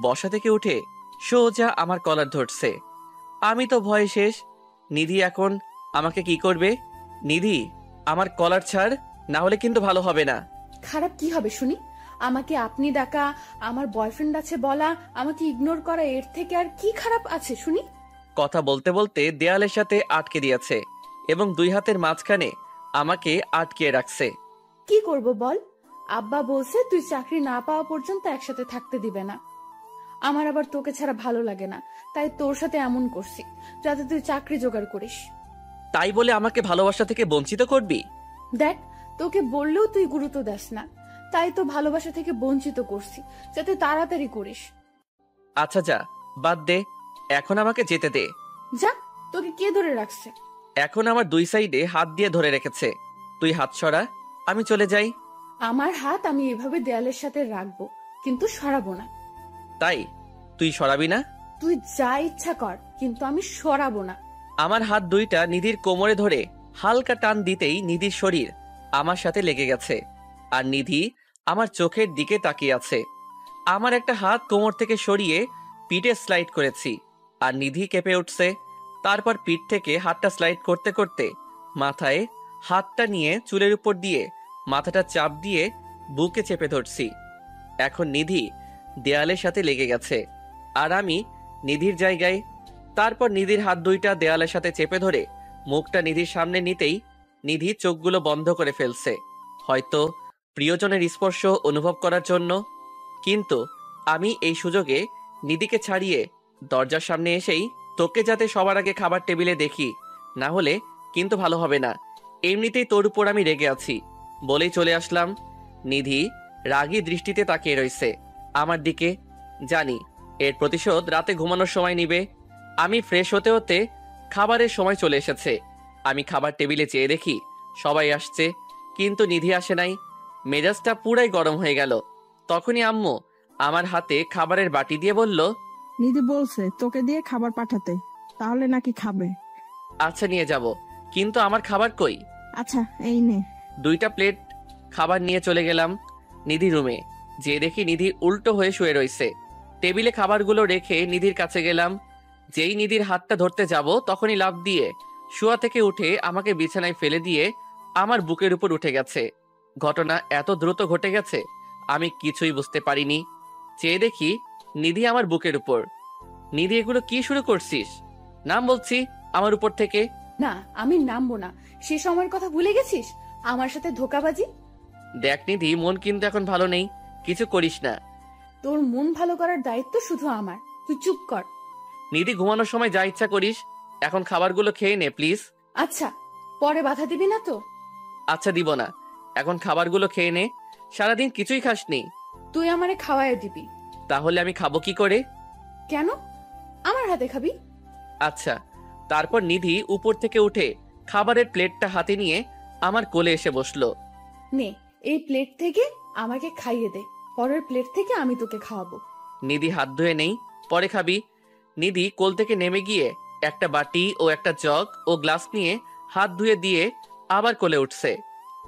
বসা থেকে উঠে সোজা আমার কলার ধরছে। আমি তো ভয়ে শেষ। নিধি এখন আমাকে কি করবে? নিধি, আমার কলার ছাড়, না হলে কিন্তু ভালো হবে না। খারাপ কি হবে শুনি? আমাকে আপনি ডাকা, আমার বয়ফ্রেন্ড আছে বলা, আমাকে ইগনোর করা, এর থেকে আর কি খারাপ আছে শুনি? কথা বলতে বলতে দেয়ালের সাথে আটকে দিয়েছে এবং দুই হাতের মাঝখানে আমাকে আটকিয়ে রাখছে। কি করব বল? আব্বা বলছে তুই চাকরি না পাওয়া পর্যন্ত একসাথে থাকতে দিবে না। আমার আবার তোকে ছাড়া ভালো লাগে না, তাই তোর সাথে এমন করছি যাতে তুই চাকরি জোগাড় করিস। তাই বলে আমাকে ভালোবাসা থেকে বঞ্চিত করবি? দেখ, তোকে বললেও তুই গুরুত্ব দাস না, তাই তো ভালোবাসা থেকে বঞ্চিত করছি যাতে তাড়াতাড়ি করিস। আচ্ছা যা, বাদ দে, এখন আমাকে যেতে দে। যা, তোকে কে ধরে রাখছে? এখন আমার দুই সাইডে হাত দিয়ে ধরে রেখেছে। তুই হাত সরা, আমি চলে যাই। আমার হাত আমি এভাবে দেয়ালের সাথে রাখবো, কিন্তু সরাবো না। তাই তুই সরাবি না? তুই যা ইচ্ছা কর, কিন্তু আমি সরাবো না। আমার হাত দুইটা নিধির কোমরে ধরে হালকা টান দিতেই নিধির শরীর আমার সাথে লেগে গেছে, আর নিধি আমার চোখের দিকে তাকিয়ে আছে। আমার একটা হাত কোমর থেকে সরিয়ে পিঠে স্লাইড করেছি, আর নিধি কেঁপে উঠছে। তারপর পিঠ থেকে হাতটা স্লাইড করতে করতে মাথায় হাতটা নিয়ে চুলের উপর দিয়ে মাথাটা চাপ দিয়ে বুকে চেপে ধরছি। এখন নিধি দেয়ালের সাথে লেগে গেছে, আর আমি নিধির জায়গায়। তারপর নিধির হাত দুইটা দেয়ালের সাথে চেপে ধরে মুখটা নিধির সামনে নিতেই নিধি চোখগুলো বন্ধ করে ফেলছে, হয়তো প্রিয়জনের স্পর্শ অনুভব করার জন্য। কিন্তু আমি এই সুযোগে নিধিকে ছাড়িয়ে দরজার সামনে এসেই, তোকে যাতে সবার আগে খাবার টেবিলে দেখি, না হলে কিন্তু ভালো হবে না, এমনিতেই তোর উপর আমি রেগে আছি বলেই চলে আসলাম। নিধি রাগী দৃষ্টিতে তাকিয়ে রয়েছে আমার দিকে। জানি এর প্রতিশোধ রাতে ঘুমানোর সময় নিবে। আমি ফ্রেশ হতে হতে খাবারের সময় চলে এসেছে। আমি খাবার টেবিলে চেয়ে দেখি সবাই আসছে, কিন্তু নিধি আসে নাই। মেজাজটা পুরাই গরম হয়ে গেল। তখনই আম্মু আমার হাতে খাবারের বাটি দিয়ে বলল, নিধি বলছে তোকে দিয়ে খাবার পাঠাতে, তাহলে নাকি খাবে। আচ্ছা নিয়ে যাব, কিন্তু আমার খাবার কই? আচ্ছা এই নে। 2টা প্লেট খাবার নিয়ে চলে গেলাম নিধি রুমে। যে দেখি নিধি উল্টো হয়ে শুয়ে রয়েছে। টেবিলে খাবারগুলো রেখে নিধির কাছে গেলাম। যেই নিধির হাতটা ধরতে যাব, তখনই লাফ দিয়ে শোয়া থেকে উঠে আমাকে বিছানায় ফেলে দিয়ে আমার বুকের উপর উঠে গেছে। ঘটনা এত দ্রুত ঘটে গেছে আমি কিছুই বুঝতে পারিনি। চেয়ে দেখি নিধি আমার বুকের উপর। নিধি, এগুলো কি শুরু করছিস? নাম বলছি আমার উপর থেকে। না, আমি নামবো না। সে সময়ের কথা ভুলে গেছিস? আমার সাথে ধোকাবাজি। দেখ নিধি, মন কিন্তু এখন ভালো নেই, কিছু করিস না। তোর মন ভালো করার দায়িত্ব শুধু আমার, তুই চুপ কর। নিধি, ঘুমানোর সময় যা ইচ্ছা করিস, এখন খাবারগুলো খেয়ে নে প্লিজ। আচ্ছা, পরে বাধা দিবি না তো? আচ্ছা দিব না, এখন খাবারগুলো খেয়ে নে। সারাদিন কিছুই খাসনি। তুই আমারে খাওয়ায় দিবি। তাহলে আমি খাবো কি করে? কেন? আমার হাতে খাবি? আচ্ছা। তারপর নিধি উপর থেকে উঠে খাবারের প্লেটটা হাতে নিয়ে আমার কোলে এসে বসলো। নে, এই প্লেট থেকে আমাকে খাইয়ে দে, পরের প্লেট থেকে আমি তোকে খাওয়াবো। নিধি, হাত ধুয়ে নেই, পরে খাবি। নিধি কোল থেকে নেমে গিয়ে একটা বাটি ও একটা জগ ও গ্লাস নিয়ে হাত ধুয়ে দিয়ে আবার কোলে উঠছে।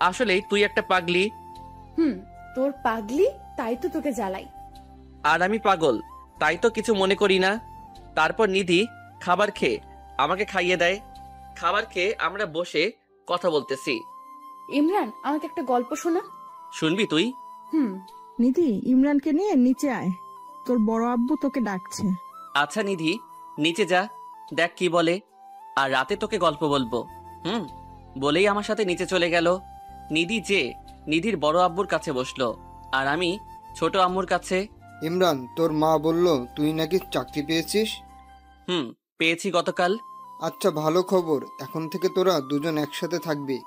আসলেই তুই একটা পাগলি। তোর পাগলি, তাই তো তোকে জ্বালাই। আর আমি পাগল, তাই তো কিছু মনে করি না। তারপর নিধি খাবার খেয়ে আমাকে খাইয়ে দেয়। খাবার খেয়ে আমরা বসে কথা বলতেছি। ইমরান, আমাকে একটা গল্প শোনা। শুনবি তুই? নিধি, ইমরানকে নিয়ে নিচে আয়, তোর বড় আব্বু তোকে ডাকছে। আচ্ছা নিধি, নিচে যা, দেখ কি বলে, আর রাতে তোকে গল্প বলবো। বলেই আমার সাথে নিচে চলে গেল। নিধি যে নিধির বড় আব্বুর কাছে বসলো, আর আমি ছোট আম্মুর কাছে। ইমরান, তোর মা বলল তুই নাকি চাকরি পেয়েছিস। পেয়েছি গতকাল। আচ্ছা, ভালো খবর, এখন থেকে তোরা দুজন একসাথে থাকবি।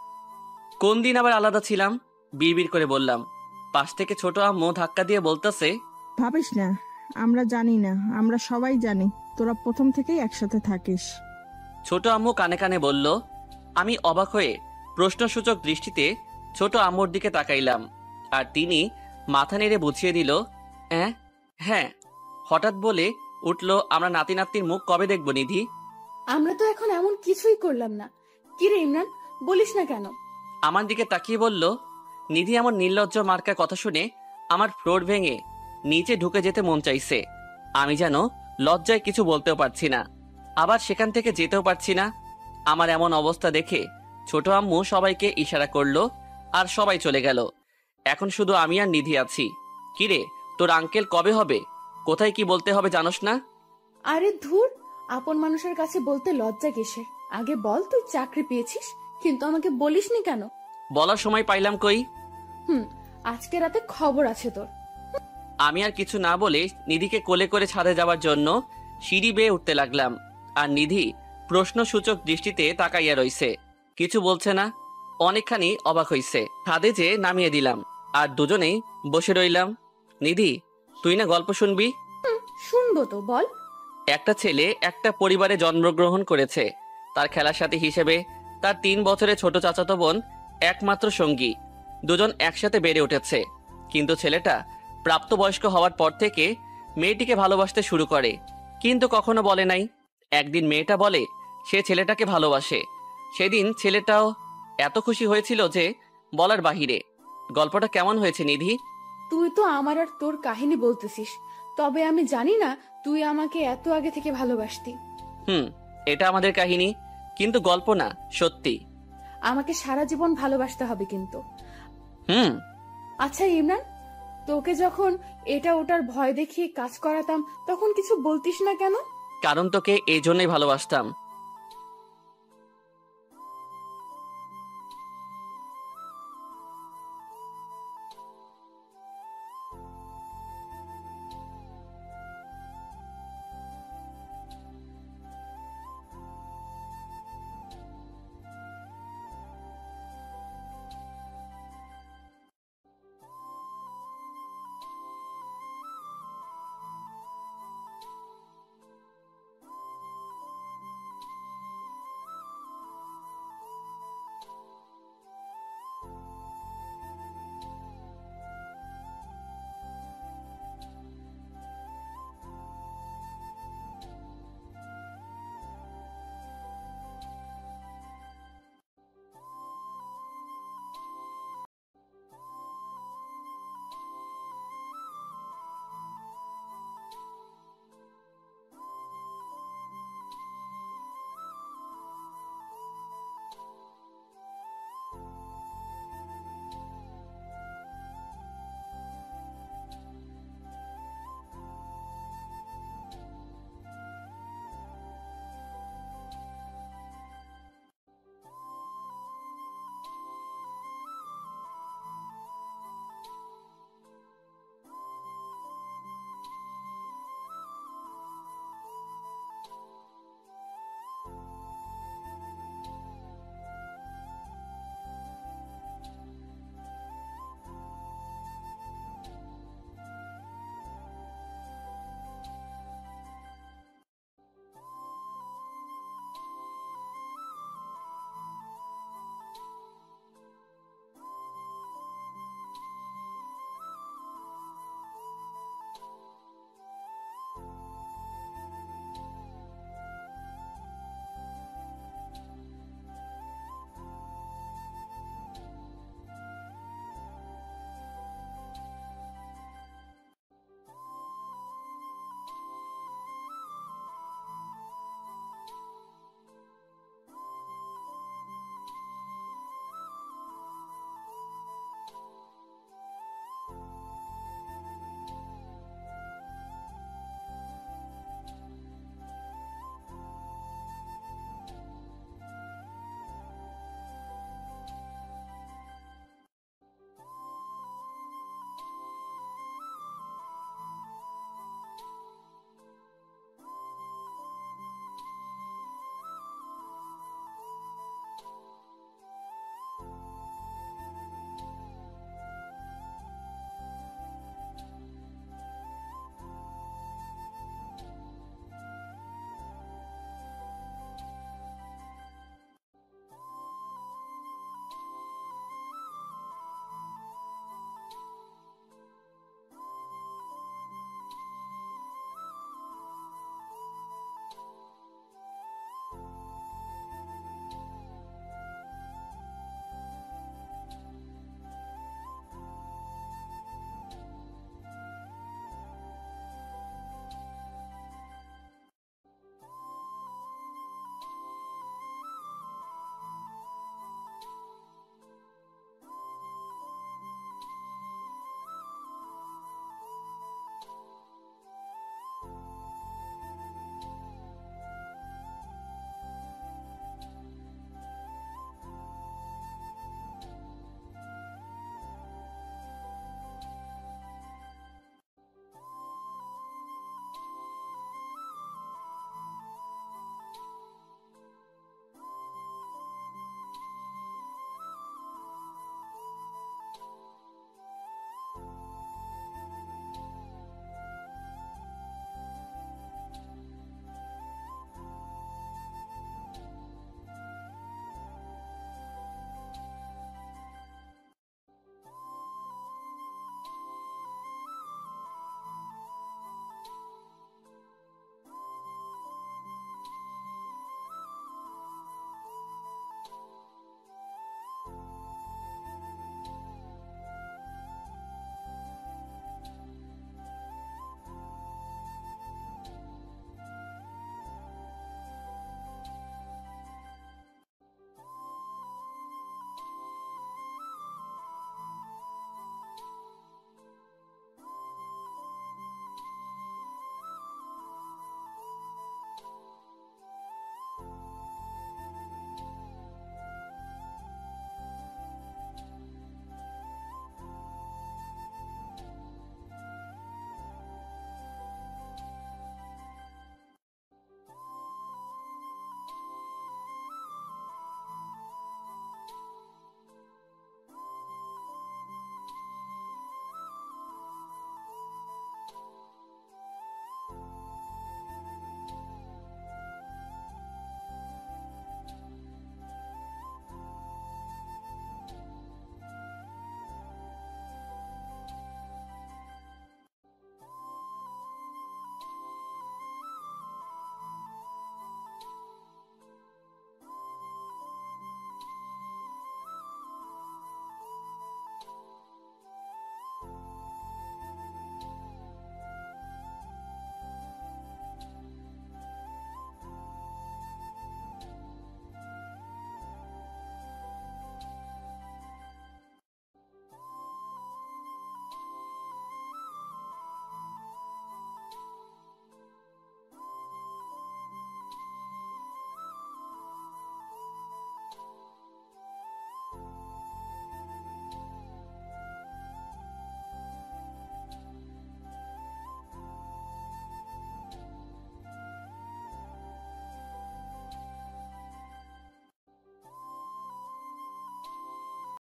কোন দিন আবার আলাদা ছিলাম? বিড়বিড় করে বললাম। পাশ থেকে ছোট আম্মু ধাক্কা দিয়ে বলতেছে, ভাবিস না, আমরা জানি না, আমরা সবাই জানি তোরা প্রথম থেকেই একসাথে থাকিস। ছোট আম্মু কানে কানে বলল। আমি অবাক হয়ে প্রশ্নসূচক দৃষ্টিতে ছোট আম্মুর দিকে তাকাইলাম, আর তিনি মাথা নেড়ে বুঝিয়ে দিল, হ্যাঁ। হঠাৎ বলে উঠল, আমরা নাতি নাতনির মুখ কবে দেখবো নিধি? আমরা তো এখন এমন কিছুই করলাম না। কি রে ইমরান, বলিস না কেন? আমার দিকে তাকিয়ে বলল, নিধি আমার নির্লজ্জ মার্কা কথা শুনে আমার ফ্লোর ভেঙে নিচে ঢুকে যেতে মন চাইছে। আমি যেন লজ্জায় কিছু বলতেও পারছি না, আবার সেখান থেকে যেতেও পারছি না। আমার এমন অবস্থা দেখে ছোট আম্মু সবাইকে ইশারা করলো আর সবাই চলে গেল। এখন শুধু আমি আর নিধি আছি। কিরে, তোর আঙ্কেল কবে হবে? কোথায় কি বলতে হবে জানোস না? আরে ধুর, আপন মানুষের কাছে বলতে লজ্জা কিসের? আগে বল তুই চাকরি পেয়েছিস, কিন্তু আমাকে বলিসনি কেন? বলার সময় পাইলাম কই? আজকে রাতে খবর আছে তোর। আমি আর কিছু না বলে নিধিকে কোলে করে ছাদে যাওয়ার জন্য সিঁড়ি বেয়ে উঠতে লাগলাম। আর নিধি প্রশ্নসূচক দৃষ্টিতে তাকাইয়া রইছে, কিছু বলছে না। অনেকখানি অবাক হইছে। ছাদে যে নামিয়ে দিলাম আর দুজনেই বসে রইলাম। নিধি, তুই না গল্প শুনবি? শুনবো তো, বল। একটা ছেলে একটা পরিবারে জন্মগ্রহণ করেছে। তার খেলার সাথী হিসেবে তার 3 বছরের ছোট চাচাতো বোন একমাত্র সঙ্গী। দুজন একসাথে বেড়ে উঠেছে, কিন্তু ছেলেটা প্রাপ্তবয়স্ক হওয়ার পর থেকে মেয়েটিকে ভালোবাসতে শুরু করে, কিন্তু কখনো বলে নাই। একদিন মেয়েটা বলে সে ছেলেটাকে ভালোবাসে। সেদিন ছেলেটাও এত খুশি হয়েছিল যে বলার বাহিরে। গল্পটা কেমন হয়েছে নিধি? তুই তো আমার আর তোর কাহিনী বলতেছিস, তবে আমি জানি না তুই আমাকে এত আগে থেকে ভালোবাসতি। এটা আমাদের কাহিনী, কিন্তু গল্প না, সত্যি। আমাকে সারা জীবন ভালোবাসতে হবে কিন্তু। আচ্ছা ইমরান, তোকে যখন এটা ওটার ভয় দেখিয়ে কাজ করাতাম তখন কিছু বলতিস না কেন? কারণ তোকে এই জন্যই ভালোবাসতাম।